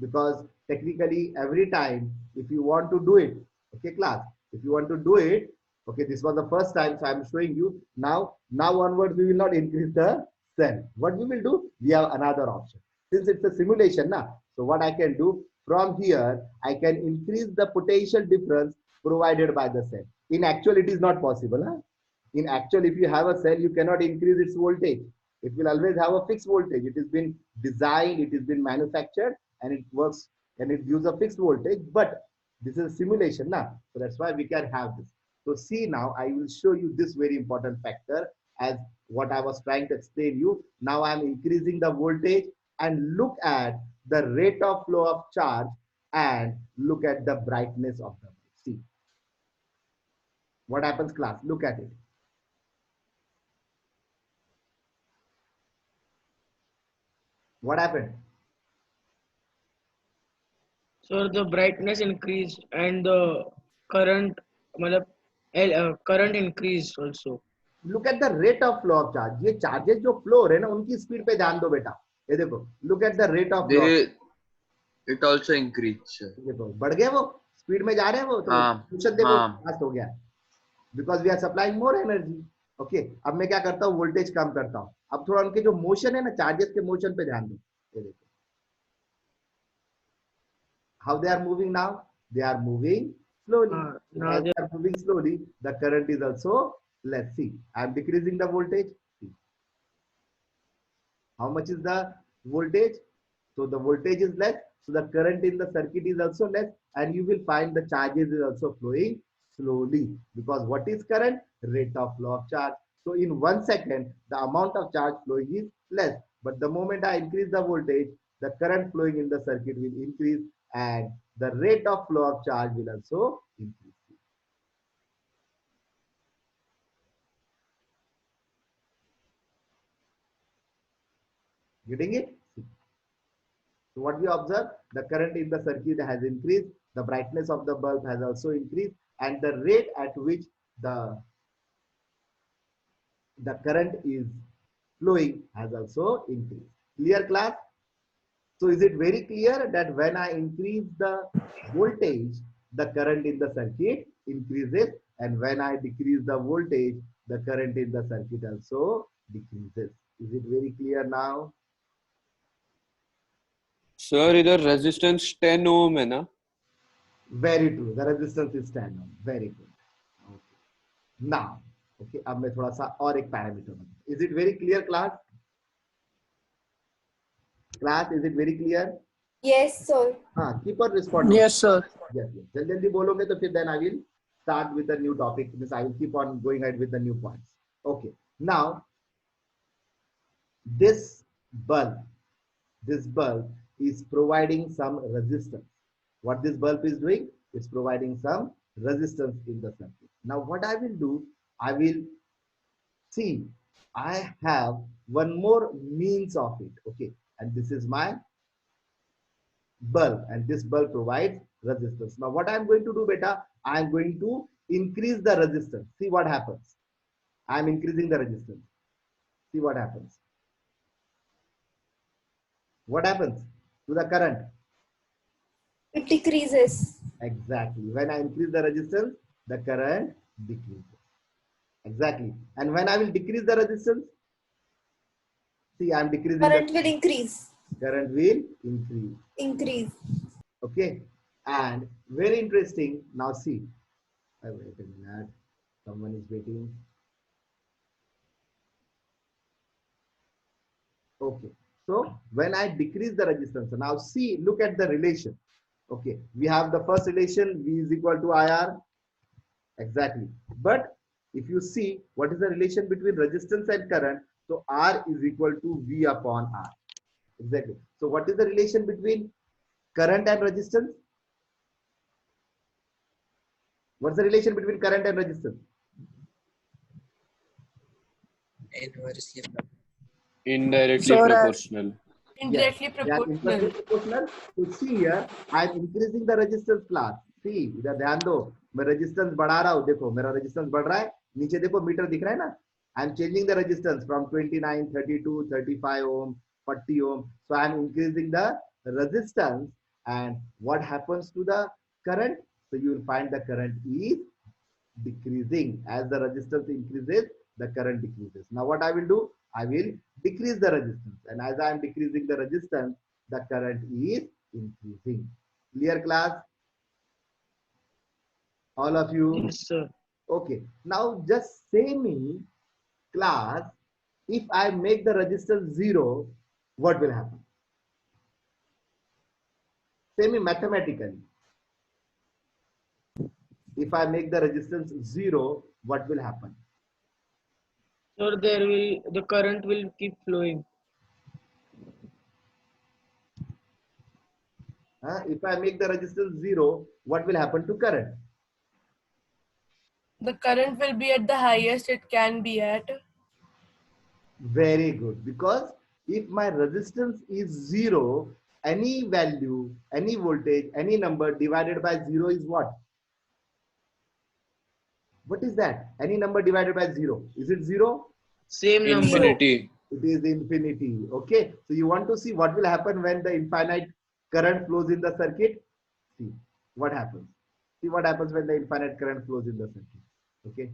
Because technically every time if you want to do it, okay class, if you want to do it, okay, this was the first time, so I'm showing you now onwards we will not increase the cell. What we will do, we have another option. Since it's a simulation now, so what I can do from here, I can increase the potential difference provided by the cell. In actual it is not possible, huh? In actual, if you have a cell, you cannot increase its voltage. It will always have a fixed voltage. It has been designed, it has been manufactured, and it works and it gives a fixed voltage. But this is a simulation now, so that's why we can have this. So see, now I will show you this very important factor as what I was trying to explain you. Now I'm increasing the voltage and look at the rate of flow of charge and look at the brightness of the bulb. See what happens, class. Look at it. What happened? So the brightness increased and the current, current increased also. look at the rate of flow of charge. ये charges जो flow हो रहे हैं ना उनकी speed पे ध्यान दो बेटा. ये देखो, look at the rate of flow. It also increase. देखो बढ़ गए वो, स्पीड में जा रहे हैं वो, तो मोशन देखो फास्ट हो गया, because we are supplying more energy. Okay, अब मैं क्या करता हूँ, वोल्टेज कम करता हूँ. अब थोड़ा उनके जो मोशन है ना, चार्जेस के मोशन पे ध्यान दो. ये देखो how they are moving now, they are moving slowly. As they are moving slowly, the current is also less. See, I am decreasing the voltage. See. How much is the voltage? So the voltage is less, so the current in the circuit is also less, and you will find the charges is also flowing slowly, because what is current? Rate of flow of charge. So in 1 second, the amount of charge flowing is less, but the moment I increase the voltage, the current flowing in the circuit will increase, and the rate of flow of charge will also increase. Getting it? So what we observe, the current in the circuit has increased, the brightness of the bulb has also increased, and the rate at which the current is flowing has also increased. Clear, class? So is it very clear that when I increase the voltage, the current in the circuit increases, and when I decrease the voltage, the current in the circuit also decreases. Is it very clear now? Sir इधर resistance 10 ओम है ना? Very true. The resistance is 10 ohm. Very good. Okay. Now, okay, अब मैं थोड़ा सा और एक parameter. Is it very clear, class? Class, is it very clear? Yes, sir. हाँ, keep on responding. Yes, sir. Yes, yes. जल्दी जल्दी बोलोगे तो फिर then I will start with a new topic. Means I will keep on going ahead with the new points. Okay. Now, this bulb is providing some resistance. What this bulb is doing? It's providing some resistance in the circuit. Now, what I will do, I will see, I have one more means of it. Okay, and this is my bulb, and this bulb provides resistance. Now, what I'm going to do, beta, I'm going to increase the resistance. See what happens. I'm increasing the resistance. See what happens. What happens to the current? It decreases. Exactly. When I increase the resistance, the current decreases. Exactly. And when I will decrease the resistance, see, I am decreasing. Current will increase. Current will increase. Increase. Okay. And very interesting. Now see. Wait a minute. Someone is waiting. Okay. So when I decrease the resistance, now see, look at the relation. Okay. We have the first relation, V is equal to IR. Exactly. But if you see what is the relation between resistance and current, so R is equal to V upon R. Exactly. So what is the relation between current and resistance? What's the relation between current and resistance? Indirectly proportional. Indirectly Yes, they are inversely proportional. So see here, I am increasing the resistance class. See, इधर ध्यान दो, मैं resistance बढ़ा रहा हूँ. देखो, मेरा resistance बढ़ रहा है. नीचे देखो मीटर दिख रहा है ना? I am changing the resistance from 29, 32, 35 ohm, 40 ohm. So I am increasing the resistance, and what happens to the current? So you will find the current is decreasing. As the resistance increases, the current decreases. Now what I will do? I will decrease the resistance, and as I am decreasing the resistance, the current is increasing. Clear, class? All of you? Yes, sir. Okay. Now just say me, class, if I make the resistance 0, what will happen? Say me mathematically. If I make the resistance 0, what will happen? So the current will keep flowing. If I make the resistance 0, what will happen to current? The current will be at the highest it can be at. Very good. Because if my resistance is 0, any value, any voltage, any number divided by 0 is what? What is that? Any number divided by 0. Is it 0? Same number. Infinity. It is infinity. Okay. So you want to see what will happen when the infinite current flows in the circuit? See what happens. See what happens when the infinite current flows in the circuit. Okay.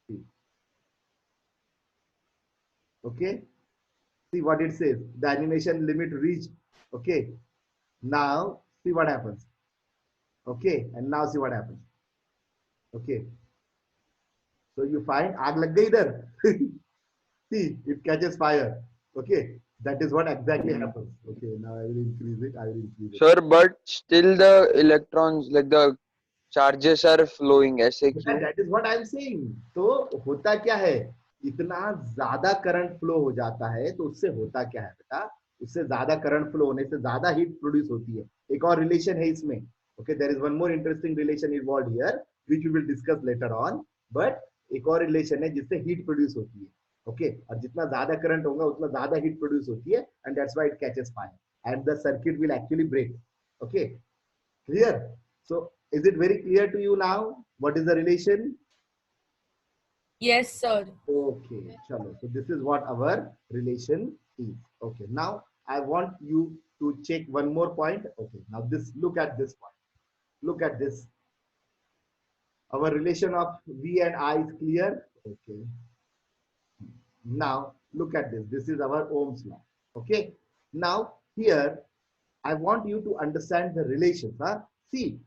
See. Okay. See what it says. The animation limit reached. Okay. Now see what happens. Okay. And now see what happens. Okay. So you find आग लग गई इधर. See, it catches fire. Okay. That is what exactly happens. Okay. Now I will increase it. I will increase it. Sir, but still the electrons, like the charges are flowing. ऐसे क्यों? That is what I am saying. तो होता क्या है? इतना ज्यादा current flow हो जाता है तो उससे होता क्या है बेटा? उससे ज्यादा करंट फ्लो होने से ज्यादा हीट प्रोड्यूस होती है. एक और रिलेशन है इसमें. Okay, there is one more interesting relation involved here which we will discuss later on. But एक और रिलेशन है जिससे हीट प्रोड्यूस होती है. ओके, और जितना ज्यादा करंट होगा उतना ज्यादा हीट प्रोड्यूस होती है and that's why it catches fire and the circuit will actually break. Okay, clear? So is it very clear to you now what is the relation? Yes, sir. Okay, chalo. So this is what our relation is. Okay, now I want you to check one more point. Okay, now this, look at this point. Look at this. Our relation of V and I is clear. Okay. Now look at this. This is our Ohm's law. Okay. Now here I want you to understand the relations. Huh? See,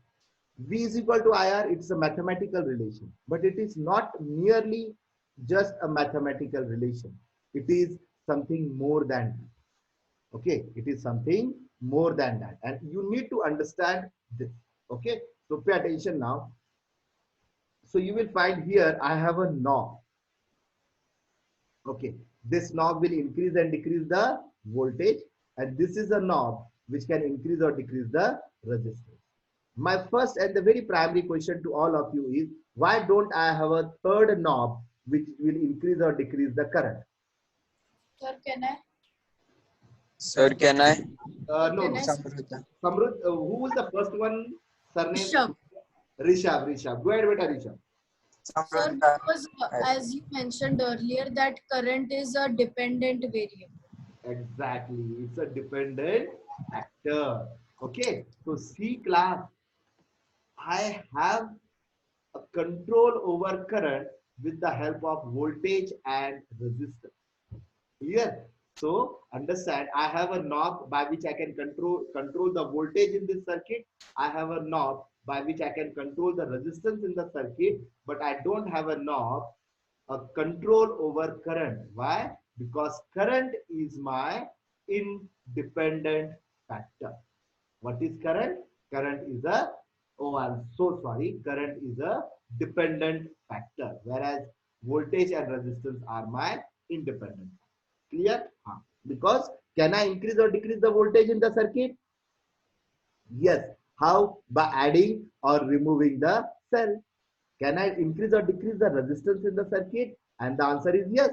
V is equal to IR, it's a mathematical relation, but it is not merely just a mathematical relation. It is something more than that. Okay, it is something more than that. And you need to understand this. Okay, so pay attention now. So you will find here, I have a knob. Okay, this knob will increase and decrease the voltage, and this is a knob which can increase or decrease the resistance. My first and the very primary question to all of you is, why don't I have a third knob which will increase or decrease the current? Sir, can I? Sir, can I? No, Can I? Samrudh, who was the first one? Surname? Rishabh. Rishabh. Go ahead, beta Rishabh. Sir, because as you mentioned earlier, that current is a dependent variable. Exactly, it's a dependent factor. Okay, so C class, I have a control over current with the help of voltage and resistance. Clear? So understand, I have a knob by which I can control the voltage in this circuit. I have a knob by which I can control the resistance in the circuit, but I don't have a knob, a control over current. Why? Because current is my independent factor. What is current? Current is a, oh, I'm so sorry, current is a dependent factor, whereas voltage and resistance are my independent. Clear? Because can I increase or decrease the voltage in the circuit? Yes. How? By adding or removing the cell. Can I increase or decrease the resistance in the circuit? And the answer is yes.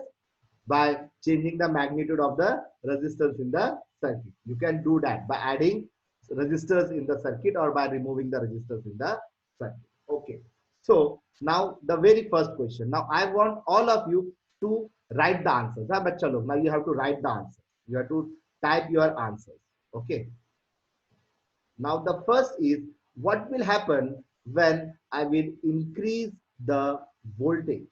By changing the magnitude of the resistance in the circuit. You can do that by adding resistors in the circuit or by removing the resistors in the circuit. Okay. So now the very first question. Now I want all of you to write the answers. Now you have to write the answer. You have to type your answers. Okay. Now the first is, what will happen when I will increase the voltage?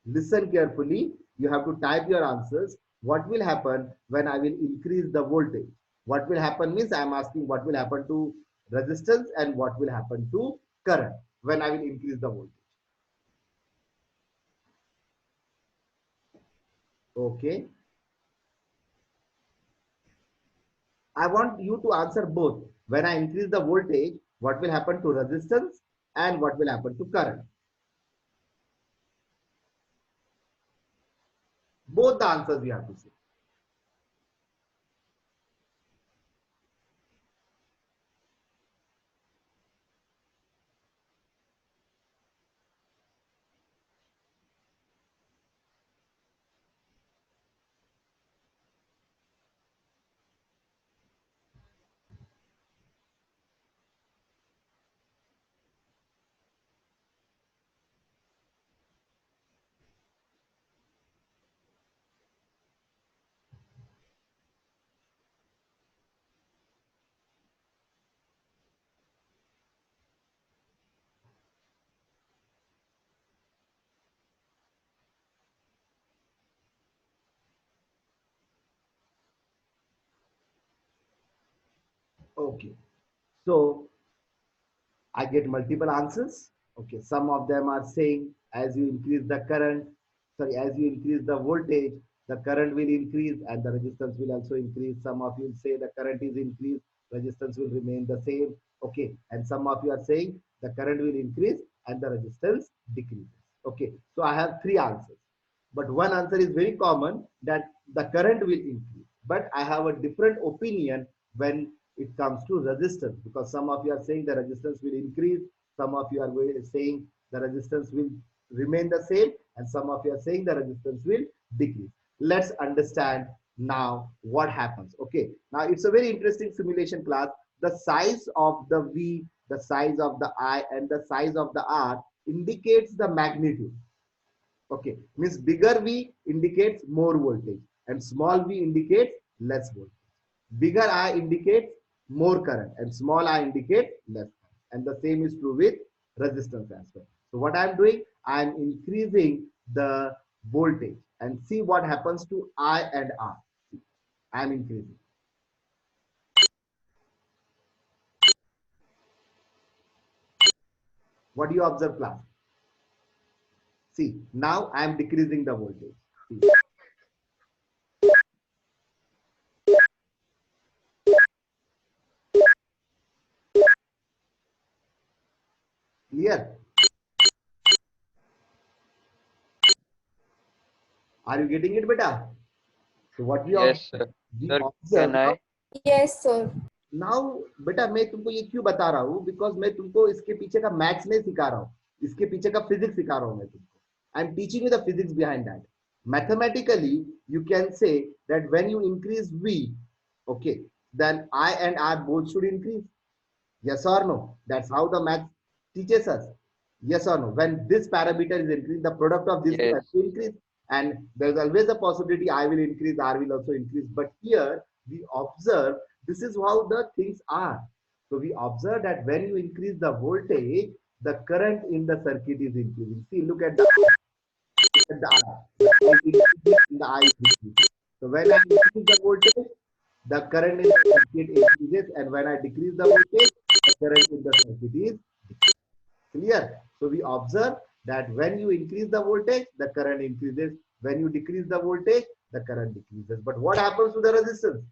Listen carefully. You have to type your answers. What will happen when I will increase the voltage? What will happen means I am asking what will happen to resistance and what will happen to current when I will increase the voltage. Okay. I want you to answer both. When I increase the voltage, what will happen to resistance and what will happen to current? Both the answers you have to say. Okay. So I get multiple answers. Okay, some of them are saying as you increase the current, sorry, as you increase the voltage, the current will increase and the resistance will also increase. Some of you say the current is increased, resistance will remain the same. Okay, and some of you are saying the current will increase and the resistance decreases. Okay, so I have three answers. But one answer is very common that the current will increase. But I have a different opinion when it comes to resistance, because some of you are saying the resistance will increase, some of you are saying the resistance will remain the same, and some of you are saying the resistance will decrease. Let's understand now what happens. Okay, now it's a very interesting simulation class. The size of the V, the size of the I, and the size of the R indicates the magnitude. Okay, means bigger V indicates more voltage and small v indicates less voltage. Bigger I indicates more current and small I indicates less current. And the same is true with resistance as well. So what I'm doing, I'm increasing the voltage and see what happens to I and R. I'm increasing. What do you observe, class? See, now I'm decreasing the voltage. See. Clear? Are you getting it, beta? So what we Yes, sir. Sir, observe. can I? Yes, sir. Now बेटा मैं तुमको ये क्यों बता रहा हूँ, because मैं तुमको इसके पीछे का मैथ्स नहीं सिखा रहा हूँ, इसके पीछे का फिजिक्स सिखा रहा हूँ मैं तुमको. I am teaching you the physics behind that. Mathematically you can say that when you increase V, okay, then I and R both should increase. Yes or no? That's how the math teaches us. Yes or no? When this parameter is increased, the product of this Yes. has to increase, and there's always a possibility I will increase, R will also increase. But here we observe this is how the things are. So we observe that when you increase the voltage, the current in the circuit is increasing. See, look at the I. The I is increasing and the I is decreasing. So when I increase the voltage, the current in the circuit increases, and when I decrease the voltage, the current in the circuit is decreased. Clear? So we observe that when you increase the voltage, the current increases. When you decrease the voltage, the current decreases. But what happens to the resistance?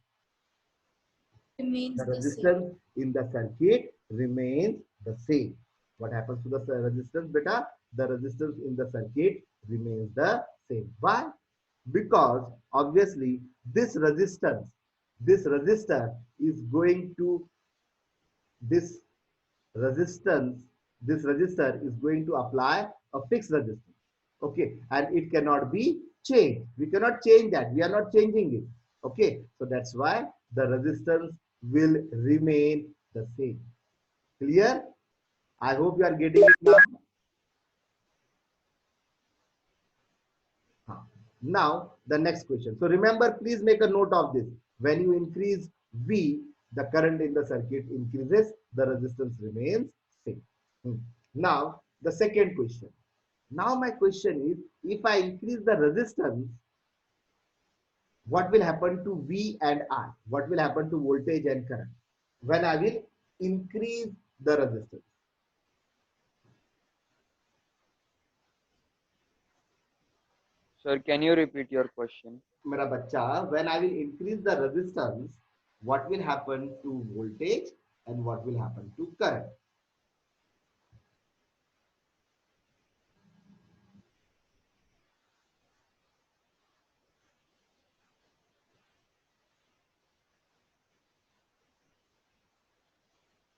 Remains The the resistance same. in the circuit remains the same. What happens to the resistance, beta? The resistance in the circuit remains the same. Why? Because obviously this resistance, this resistor is going to, this resistance, this resistor is going to apply a fixed resistance. Okay, and it cannot be changed. We cannot change that. We are not changing it. Okay, so that's why the resistance will remain the same. Clear? I hope you are getting it now. Now the next question. So remember, please make a note of this. When you increase V, the current in the circuit increases, the resistance remains same. Now the second question. Now my question is, if I increase the resistance, what will happen to V and I? What will happen to voltage and current when I will increase the resistance? Sir, can you repeat your question? मेरा बच्चा, when I will increase the resistance, what will happen to voltage and what will happen to current?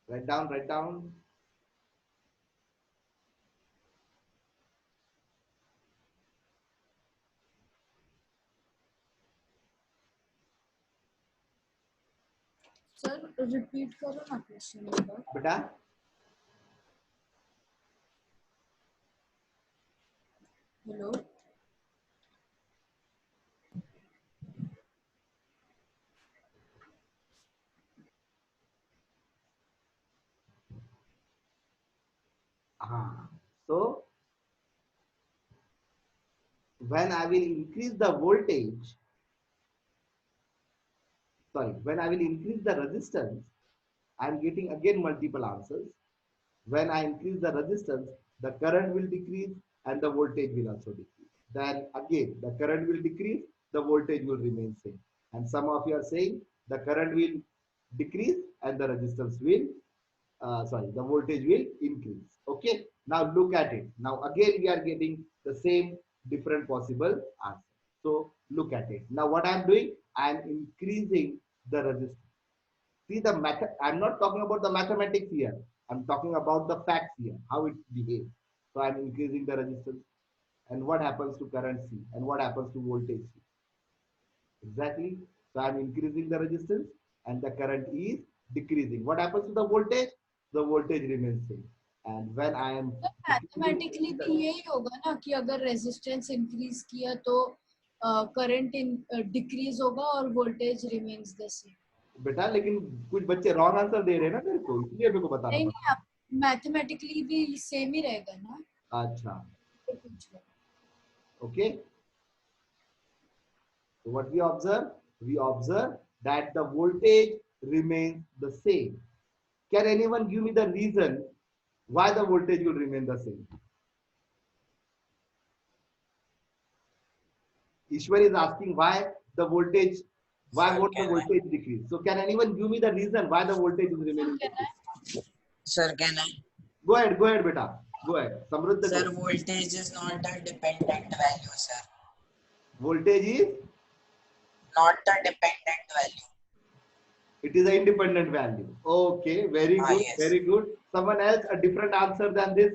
Write down, write down. Sir repeat करो ना question एक बार. बेटा, hello. so when I will increase the voltage, sorry, when I will increase the resistance, I'm getting again multiple answers. When I increase the resistance, the current will decrease and the voltage will also decrease. Then again, the current will decrease, the voltage will remain same. And some of you are saying the current will decrease and the resistance will, the voltage will increase. Okay. Now look at it. Now again, we are getting the same different possible answer. So look at it. Now what I'm doing, I'm increasing the resistance. See the math. I'm not talking about the mathematics here. I'm talking about the facts here, how it behaves. So I'm increasing the resistance. And what happens to current C? And what happens to voltage C? Exactly. So I'm increasing the resistance and the current is decreasing. What happens to the voltage? The voltage remains same. And when I am mathematically भी यही होगा ना कि अगर resistance increase किया तो current decrease होगा और वोल्टेज रिमेन्स द सेम. बेटा लेकिन कुछ बच्चे रॉन्ग आंसर दे रहे हैं ना तेरे को, इसलिए मेरे को बताना नहीं पड़ता है. मैथमेटिकली भी सेम ही रहेगा ना. अच्छा. Okay. So what we observe? We observe that the voltage remains the same. Can anyone give me the reason why the voltage will remain the same? Ishwar is asking why the voltage, why won't the voltage decrease? So can anyone give me the reason why the voltage is remaining the same? Sir, can I? Go ahead, beta. Go ahead. Samruddha, Sir, voltage is not a dependent value, sir. Voltage is? Not a dependent value. It is an independent value. Okay, very good, Yes. very good. Someone else, a different answer than this?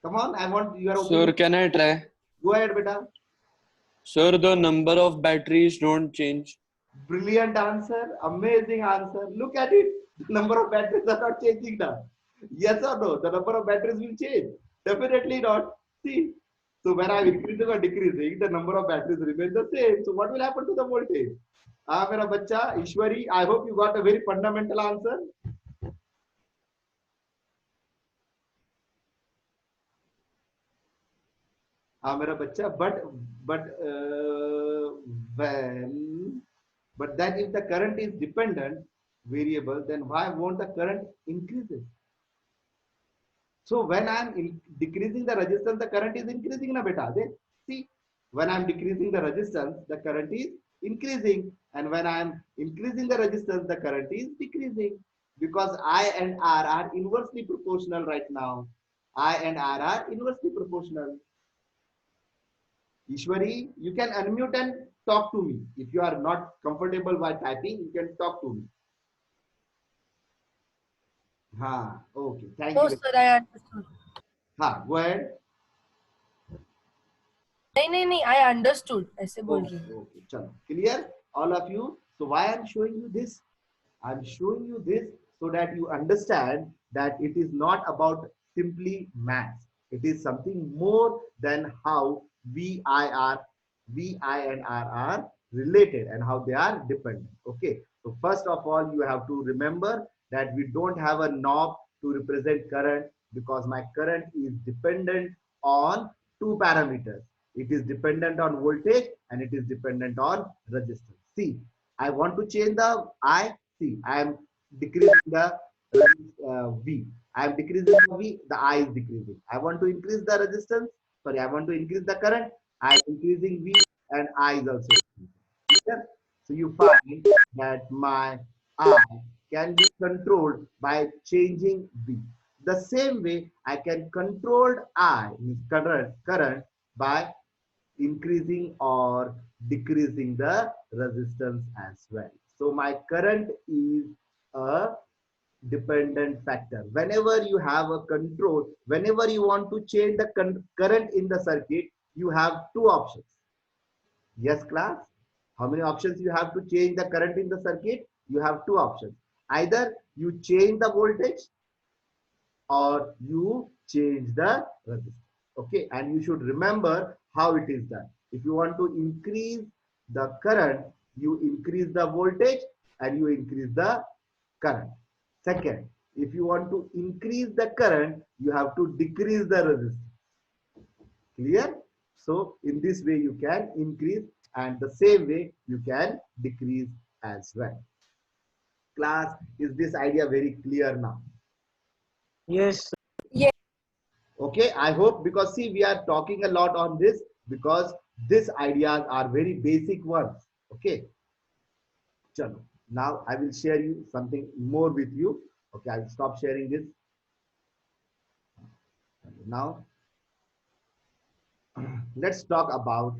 Come on, I want your opinion. Sir, can I try? Go ahead, beta. Sir, the number of batteries don't change. Brilliant answer, amazing answer. Look at it. The number of batteries are not changing now. Yes or no? The number of batteries will change. Definitely not. See. So when I'm increasing or decreasing, the number of batteries remain the same. So what will happen to the voltage? Mera bacha, Ishwari, I hope you got a very fundamental answer. Mera bacha, but then if the current is dependent variable, then why won't the current increases? So when I'm decreasing the resistance, the current is increasing, na beta. See, when I'm decreasing the resistance, the current is increasing, and when I'm increasing the resistance, the current is decreasing, because I and R are inversely proportional right now. I and R are inversely proportional. Ishwari, you can unmute and talk to me. If you are not comfortable while typing, you can talk to me. Okay. Thank No, you. sir, I understood. Go ahead. नहीं, I understood. ऐसे बोल रही हूँ. Okay. Chalo. Clear, all of you? So why I'm showing you this? I'm showing you this so that you understand that it is not about simply maths. It is something more than how VI and R are related and how they are dependent. Okay. So first of all, you have to remember that we don't have a knob to represent current, because my current is dependent on two parameters. It is dependent on voltage and it is dependent on resistance. See, I want to change the I. See, I am decreasing the V. I am decreasing the V, the I is decreasing. I want to increase the resistance. Sorry, I want to increase the current. I am increasing V and I is also increasing. So you find that my I can be controlled by changing V. The same way I can control I, means current by increasing or decreasing the resistance as well. So my current is a dependent factor. Whenever you have a control, whenever you want to change the current in the circuit, you have two options. Yes, class? How many options you have to change the current in the circuit? You have two options. Either you change the voltage or you change the resistance. Okay, and you should remember how it is done. If you want to increase the current, you increase the voltage and you increase the current. Second, if you want to increase the current, you have to decrease the resistance. Clear? So in this way you can increase, and the same way you can decrease as well. Class, is this idea very clear now? Yes. Yes. Okay, I hope, because see, we are talking a lot on this because these ideas are very basic ones. Okay, chalo. Now I will share you something more with you. Okay, I will stop sharing this. Now, let's talk about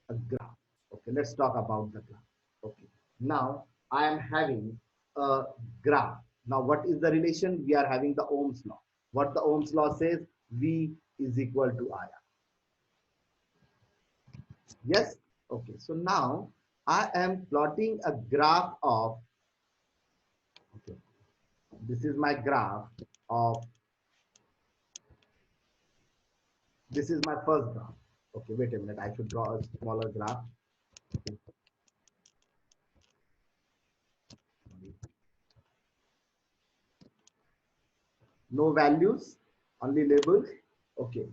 a graph. Okay, let's talk about the graph. Okay, now I am having a graph. Now, what is the relation? We are having the Ohm's law. What the Ohm's law says? V is equal to I. Yes. Okay, so now I am plotting a graph of, okay, this is my graph of, this is my first graph. Okay, wait a minute, I should draw a smaller graph. No values, only labels. Okay.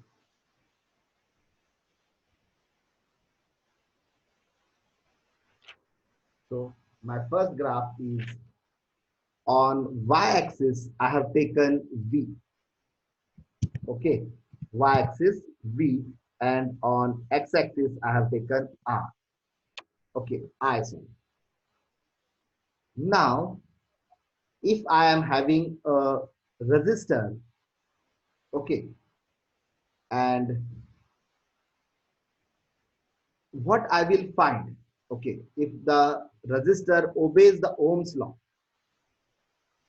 So my first graph is on y-axis, I have taken V. Okay, y-axis V, and on x-axis I have taken R. Okay, I see. Now, if I am having a resistor, okay, and what I will find, okay, if the resistor obeys the Ohm's law,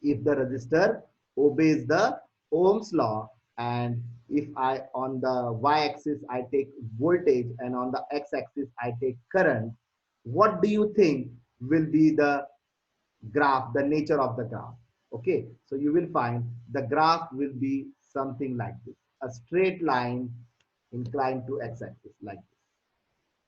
if the resistor obeys the Ohm's law, and if I on the y-axis I take voltage and on the x-axis I take current, what do you think will be the graph, the nature of the graph? Okay, so you will find the graph will be something like this, a straight line inclined to x-axis like this.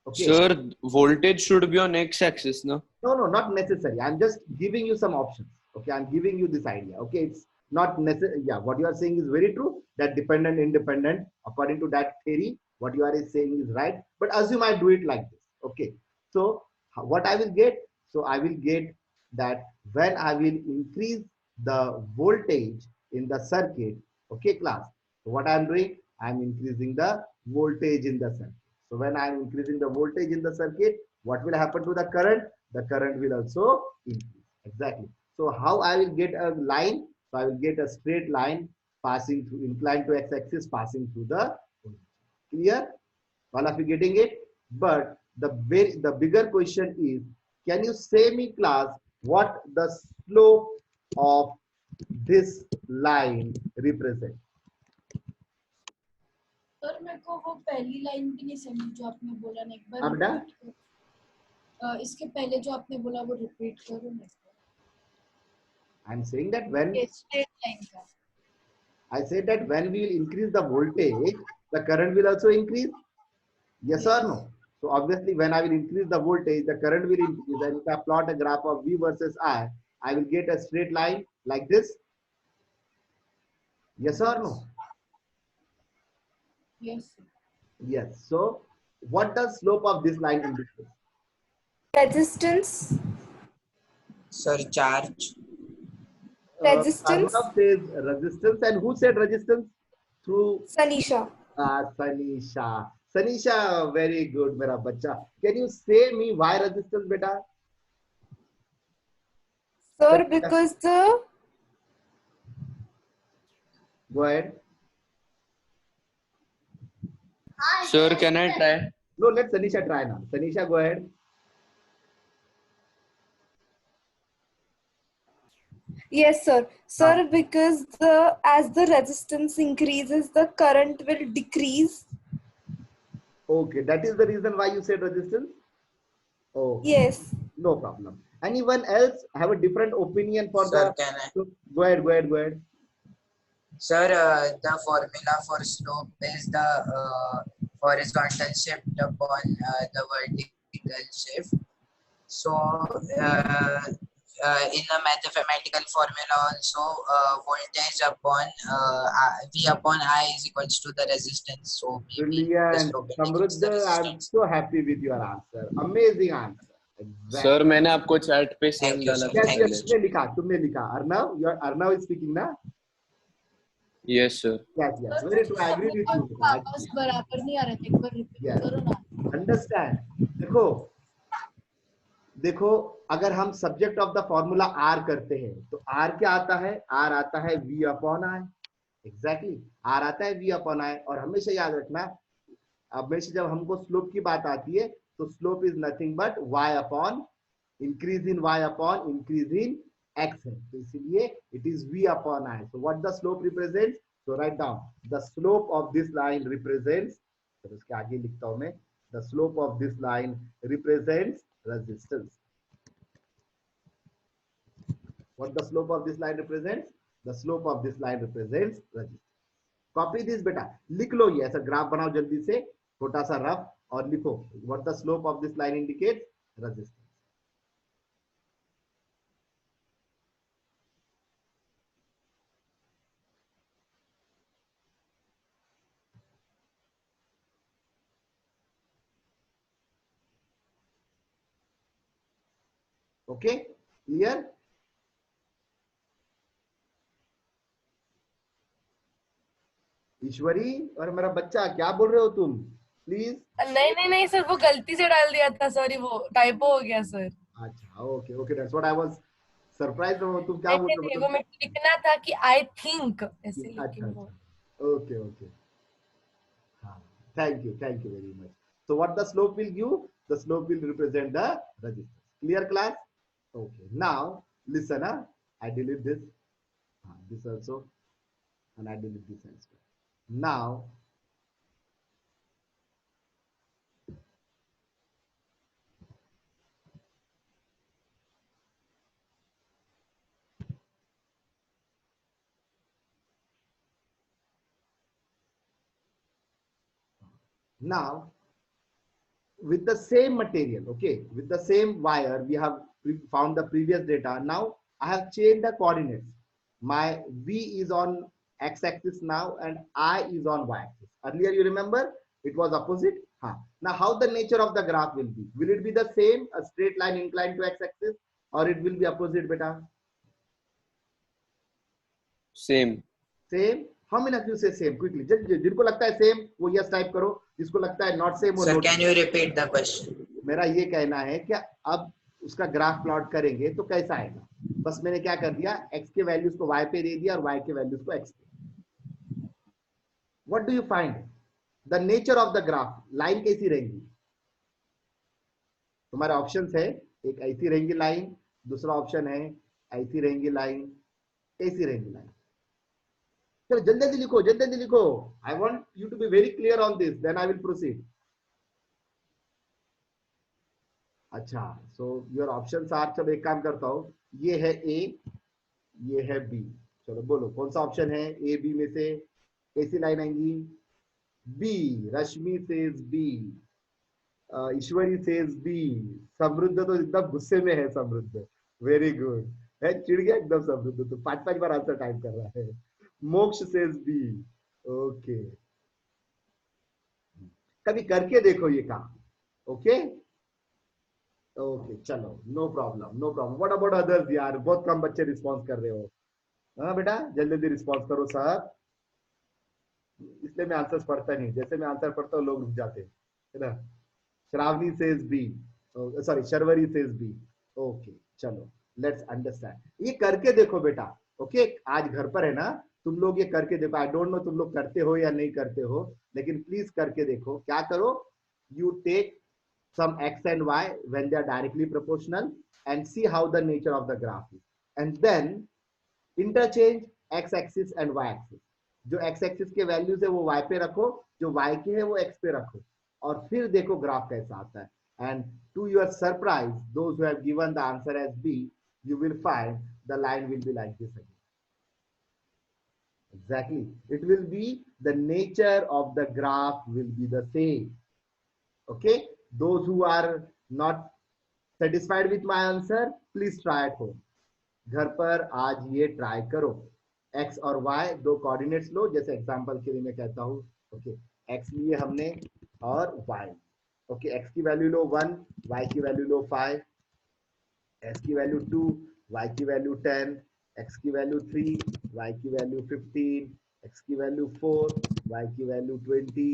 Okay. Sir, voltage should be on x-axis, no? No, not necessary. I'm just giving you some options. Okay, I'm giving you this idea. Okay, it's not necessary. Yeah, what you are saying is very true. That dependent, independent, according to that theory, what you are saying is right. But assume I do it like this. Okay, so what I will get? So I will get that when I will increase the voltage in the circuit. Okay, class. So what I'm doing? I'm increasing the voltage in the circuit. So when I'm increasing the voltage in the circuit, what will happen to the current? The current will also increase. Exactly. So how I will get a line? So I will get a straight line passing through, inclined to x-axis, passing through the. Clear? All of you getting it? But the bigger question is, can you say me, class, what the slope of this line represent? Sir मेरे को वो पहली line भी नहीं समझ जो आपने बोला ना, एक बार अब ना? repeat करो। इसके पहले जो आपने बोला वो रिपीट करो ना। I'm saying that when straight line का I said that when we will increase the voltage, the current will also increase. Yes or no? So obviously, when I will increase the voltage, the current will increase. And if I plot a graph of V versus I will get a straight line like this. Yes or no? Yes. Yes. So what does slope of this line indicate? Resistance. Sir, charge. Resistance. Arnav says resistance, and who said resistance? Through Sanisha. Sanisha. Sanisha, very good, mera bacha. Can you say me why resistance, beta? Sir, because the Go ahead. Sir, can I try? No, let Sanisha try now. Sanisha, go ahead. yes, sir. Sir, because as the resistance increases, the current will decrease. Okay, that is the reason why you said resistance? Oh, Yes. no problem. Anyone else have a different opinion for Sir, the? can I? Go ahead. Sir, the formula for slope is the horizontal shift upon the vertical shift. So, in a mathematical formula also, voltage upon V upon I is equals to the resistance. So, maybe the Brilliant. slope indicates the Samruddha, I'm resistance. so happy with your answer. Amazing answer. Sir मैंने आपको chat पे same Thank you, डाला sir. था Thank you, पहले। तुमने लिखा Arnav, your Arnav is speaking ना? Yes sir. Yes, very true. I agree with you. वापस बराबर नहीं आ रहे थे, एक बार रिपीट Yes. करो ना। अंडरस्टैंड। देखो अगर हम subject of the formula R करते हैं तो आर क्या आता है? आर आता है V upon I. Exactly, R आता है वी अपॉन आई। और हमेशा याद रखना, हमेशा जब हमको स्लोप की बात आती है तो slope is nothing but Y upon increase in Y upon increase in X है। तो इसीलिए it is V upon I. So what the slope represents? So write down the slope of this line represents, तो उसके आगे लिखता हूं मैं, the slope of this line represents resistance. What the slope of this line represents? The slope of this line represents resistance. Copy this बेटा, लिख लो ये, ऐसा ग्राफ बनाओ जल्दी से, छोटा सा रफ, और लिखो what the slope of this line indicates? Resistance. Okay, clear? ईश्वरी और मेरा बच्चा, क्या बोल रहे हो तुम? प्लीज। नहीं नहीं नहीं सर, वो गलती से डाल दिया था, सॉरी, वो टाइपो हो गया सर। अच्छा, okay okay, that's what I was surprised. तुम क्या बोल रहे हो? वो मैं लिखना था कि आई थिंक ऐसे, अच्छा लेकिन वो अच्छा, ओके ओके, हाँ, thank you very much. So what the slope will give? The slope will represent the resistance. Clear class? Okay, now listen, I delete this, this also, and I delete this as well. Now with the same material, okay, with the same wire, we have found the previous data. Now I have changed the coordinates. My V is on x-axis now and I is on y-axis. Earlier you remember it was opposite. Now how the nature of the graph will be? Will it be the same, a straight line inclined to x-axis, or it will be opposite, beta? Same. Same. How many of you say same? Quickly. जिनको लगता है same वो yes type करो, जिसको लगता है not same वो Sir, no. can you repeat the question? मेरा ये कहना है कि अब उसका ग्राफ प्लॉट करेंगे तो कैसा आएगा? बस मैंने क्या कर दिया, x के वैल्यूज को y पे दे दिया और y के वैल्यूज को x पे. What do you find? The nature of the graph. Line कैसी रहेंगी? तुम्हारे ऑप्शंस है, एक ऐसी रहेंगी लाइन, दूसरा ऑप्शन है ऐसी रहेंगी लाइन, कैसी रहेंगी लाइन? चलो जल्दी जल्दी लिखो, जल्दी जल्दी लिखो. I want you to be very clear on this, then I will proceed. अच्छा, so your options are, चलो एक काम करता हूँ, ये है A, ये है B. चलो बोलो कौन सा ऑप्शन है A B में से? कैसी लाइन आएंगी? B. रश्मि says B. ईश्वरी says B. समृद्ध तो एकदम गुस्से में है. समृद्ध, वेरी गुड है, चिढ़ गया एकदम समृद्ध, तो 5 बार आंसर टाइप कर रहा है. मोक्ष says B. ओके, कभी करके देखो ये काम. ओके ओके, चलो no problem no problem. What about others यार? बहुत कम बच्चे रिस्पॉन्स कर रहे हो. हाँ बेटा जल्दी जल्दी रिस्पॉन्स करो सर, इसलिए मैं आंसर पढ़ता नहीं, जैसे मैं आंसर पढ़ता हूँ लोग रुक जाते हैं, है ना. Shravani says B, sorry Sharvari says B. Okay चलो लेट्स अंडरस्टैंड. ये करके देखो बेटा. ओके आज घर पर है ना, तुम लोग ये करके देखो. आई डोंट नो तुम लोग करते हो या नहीं करते हो, लेकिन प्लीज करके देखो. क्या करो? You take some x and y when they are directly proportional and see how the nature of the graph is, and then interchange x axis and y axis. जो x axis के values है वो y पे रखो, जो y के है वो x पे रखो, और फिर देखो ग्राफ कैसा आता है. And to your surprise, those who have given the answer as B, you will find the line will be like this again. Exactly, it will be the nature of the graph will be the same. Okay, those who are not satisfied with my answer, please try at home. घर पर आज ये try करो. x और y दो coordinates लो, जैसे example के लिए मैं कहता हूँ. ओके, x लिए हमने और y. Okay, x की वैल्यू लो 1, y की वैल्यू लो 5, s की वैल्यू 2, y की वैल्यू 10, x की वैल्यू 3, y की वैल्यू 15, x की वैल्यू 4, y की वैल्यू 20,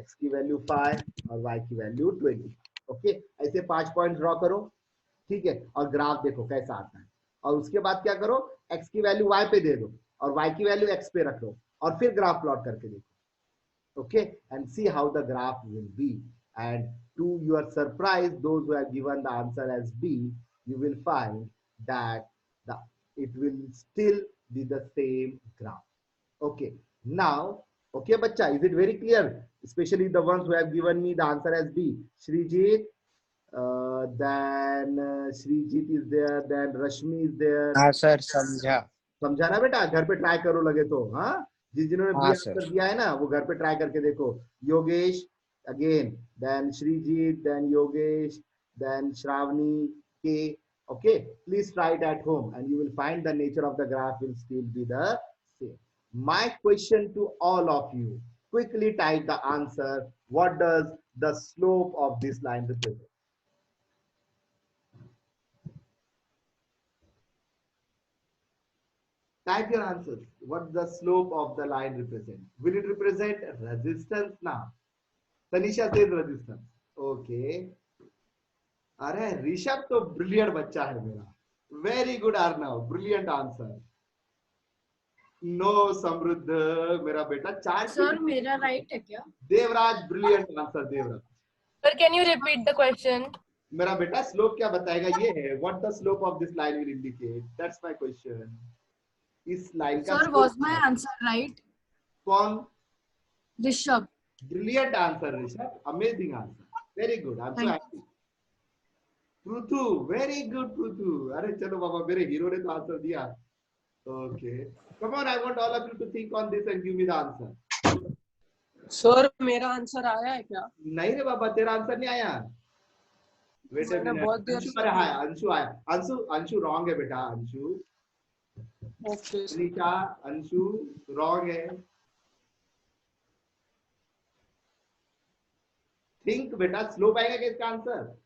x की वैल्यू 5 और y की वैल्यू 20। ओके, ऐसे 5 पॉइंट ड्रॉ करो, ठीक है, और ग्राफ देखो कैसा आता है। और उसके बाद क्या करो, x की वैल्यू y पे दे दो और y की वैल्यू x पे रख लो और फिर ग्राफ प्लॉट करके देखो। Okay, and see how the graph will be. And to your surprise, those who have given the answer as B, you will find that it will still be the same graph. Okay, now, okay, bacha, is it very clear? Especially the ones who have given me the answer as B. Shrijit, then Shrijit is there, then Rashmi is there. हाँ sir समझा। समझा ना बेटा, घर पे try करो लगे तो। हाँ, जिन्होंने बी हाँ आंसर सर। दिया है ना वो घर पे ट्राई करके देखो। Yogesh again, then Shrijit, then Yogesh, then Shravani के। okay, please try it at home and you will find the nature of the graph will still be the same. My question to all of you, quickly type the answer. What does the slope of this line represent? Type your answers. What the slope of the line represent? Will it represent resistance now? Tanisha says resistance. Okay. अरे ऋषभ तो brilliant बच्चा है मेरा. Very good Arnav. Brilliant answer. No समृद्ध मेरा बेटा 4. Sir मेरा right है क्या? Devraj brilliant answer Devraj. Sir, can you repeat the question? मेरा बेटा स्लोप क्या बताएगा ये है. What the slope of this line will indicate? That's my question. इस लाइन का sir was my answer right? कौन? Rishabh. Brilliant answer Rishabh. Amazing answer. Very good. I'm so happy. Prithu, very good Prithu. अरे चलो बाबा मेरे हीरो ने तो आंसर दिया. Okay. Come on, I want all of you to think on this and give me the answer. Sir मेरा answer आया है क्या? नहीं रे बाबा तेरा आंसर नहीं आया. Wait a minute. अंशु अरे हाँ अंशु आया. अंशु wrong है बेटा. अंशु. Okay. अनीता अंशु wrong है. Think बेटा स्लो आएगा क्या इसका answer?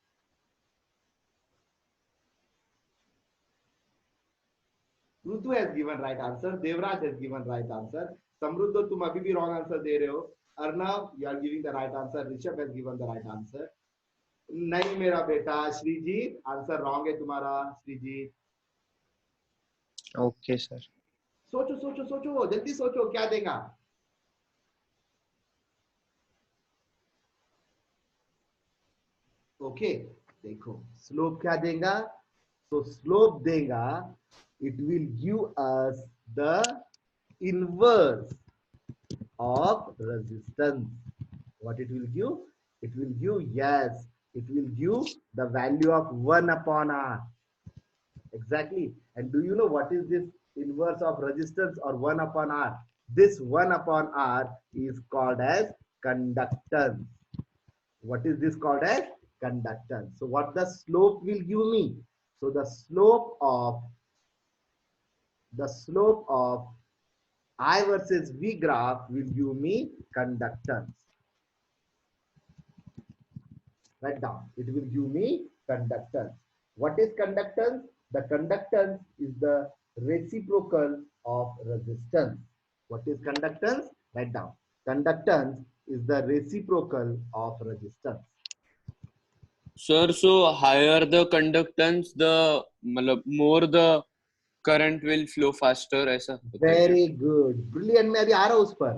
Rutu has given right answer. Devraj has given right answer. Samruddha तुम अभी भी wrong answer दे रहे हो. Arnav, you are giving the right answer. Rishabh has given the right answer. नहीं मेरा बेटा. श्रीजीत आंसर wrong है तुम्हारा. श्रीजीत. Okay sir. सोचो सोचो सोचो जल्दी सोचो क्या देगा. ओके देखो स्लोप क्या देगा. तो स्लोप देगा it will give us the inverse of resistance. What it will give? It will give, yes, it will give the value of 1 upon R. Exactly. And do you know what is this inverse of resistance or 1 upon R? This 1 upon R is called as conductance. What is this called as? Conductance. So what the slope will give me? So the slope of I versus V graph will give me conductance. Write down. It will give me conductance. What is conductance? The conductance is the reciprocal of resistance. What is conductance? Write down. Conductance is the reciprocal of resistance. Sir, so higher the conductance, the more the current will flow faster. ऐसा. Very good, brilliant. मैं अभी आ रहा हूँ उस पर.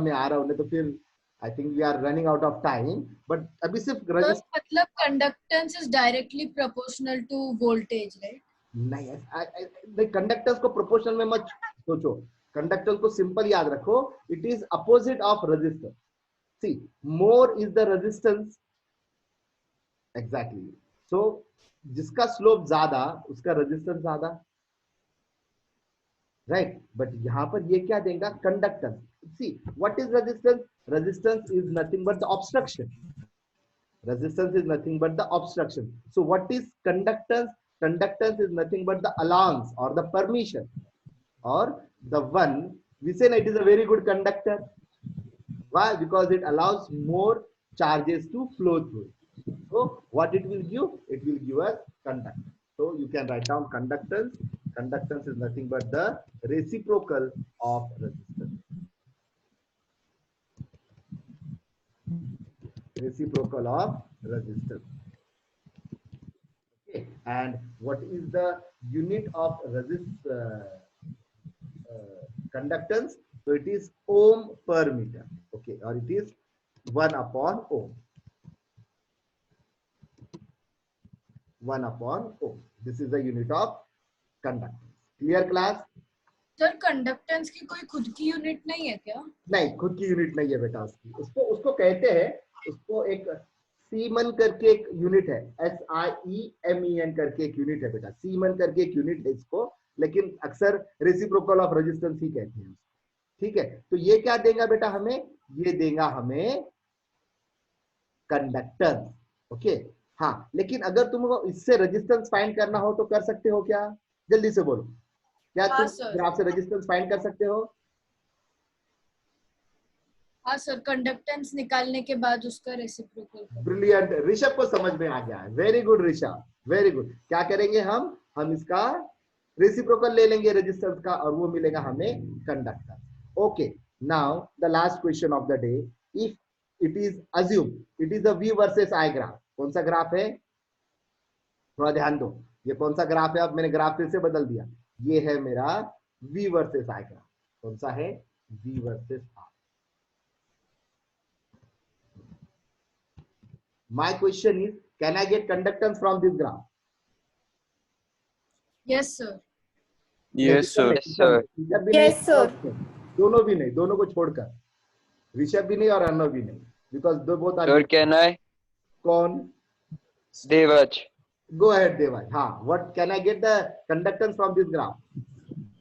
मैं आ रहा हूँ नहीं तो फिर I think we are running out of time. But अभी सिर्फ मतलब conductance is directly proportional to voltage, right? नहीं, नहीं conductance को proportional में मत सोचो. Conductance को simple याद रखो. It is opposite of resistance. See, more is the resistance. Exactly. So जिसका slope ज्यादा उसका resistance ज्यादा. Right, but यहाँ पर ये क्या देगा? Conductance. See, what is resistance? Resistance is nothing but the obstruction. Resistance is nothing but the obstruction. So what is conductance? Conductance is nothing but the allowance or the permission, or the one we say it is a very good conductor. Why? Because it allows more charges to flow through. So what it will give? It will give us conductance. So you can write down conductance. Conductance is nothing but the reciprocal of resistance. Reciprocal of resistance. Okay. And what is the unit of conductance? So it is ohm per meter. Okay, or it is 1 upon ohm. 1 upon ohm. This is the unit of conductance. Clear class? Sir conductance की कोई खुद की unit नहीं है क्या? नहीं, खुद की यूनिट नहीं है बेटा उसकी. उसको कहते हैं, उसको एक सीमन करके एक यूनिट है, SIEMEN करके एक यूनिट है बेटा. सीमन करके एक यूनिट है इसको, लेकिन अक्सर रेसिप्रोकल ऑफ रेजिस्टेंस ही कहते हैं. ठीक है, तो ये क्या देगा बेटा हमें? ये देगा हमें कंडक्टेंस. ओके, हाँ, लेकिन अगर तुमको इससे रेजिस्टेंस फाइंड करना हो तो कर सकते हो क्या? जल्दी से बोलो, क्या हाँ, तुम ग्राफ से रेजिस्टेंस फाइंड कर सकते हो? हाँ सर, कंडक्टेंस निकालने के बाद उसका रेसिप्रोकल. ब्रिलियंट, ऋषभ को समझ में आ गया है. Very good Rishabh, very good. क्या करेंगे हम इसका रेसिप्रोकल ले लेंगे रेजिस्टेंस का, और वो मिलेगा हमें conductance. Okay, now the last question of the day. If it is assume it is a V versus I graph. कौन सा ग्राफ है? थोड़ा ध्यान दो, ये कौन सा ग्राफ है? अब मैंने ग्राफ फिर से बदल दिया. ये है मेरा V वर्सेस I ग्राफ. कौन सा है? V versus I. My question is, can I get conductance from this graph? Yes sir. Yes, sir. Yes, sir. Yes, sir. दोनों भी नहीं, दोनों को छोड़कर. ऋषभ भी नहीं और अर्णव भी नहीं, because दो both are. Sir, can I? कौन? Devaj. Go ahead, Devaj. हाँ, what can I get the conductance from this graph?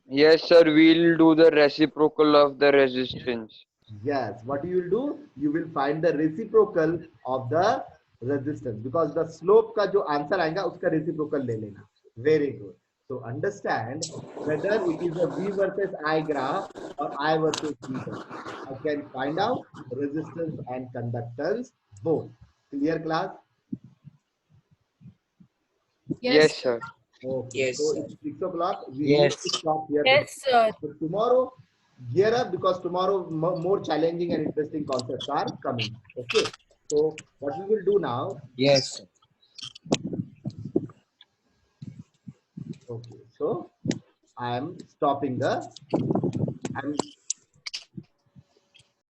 Yes, sir. We'll do the reciprocal of the resistance. Yes, what you will do? You will find the reciprocal of the resistance, because the slope का जो answer आएगा उसका reciprocal ले लेना. Very good. So understand whether it is a V versus I graph or I versus V graph. I can find out resistance and conductance both. Clear class? Yes, sir. Okay. Yes, So sir. it's 6 o'clock. We Yes. need to stop here. Yes, sir. So tomorrow, gear up, because tomorrow more challenging and interesting concepts are coming. Okay. So what we will do now? Yes, sir. Okay. So I am stopping the. I'm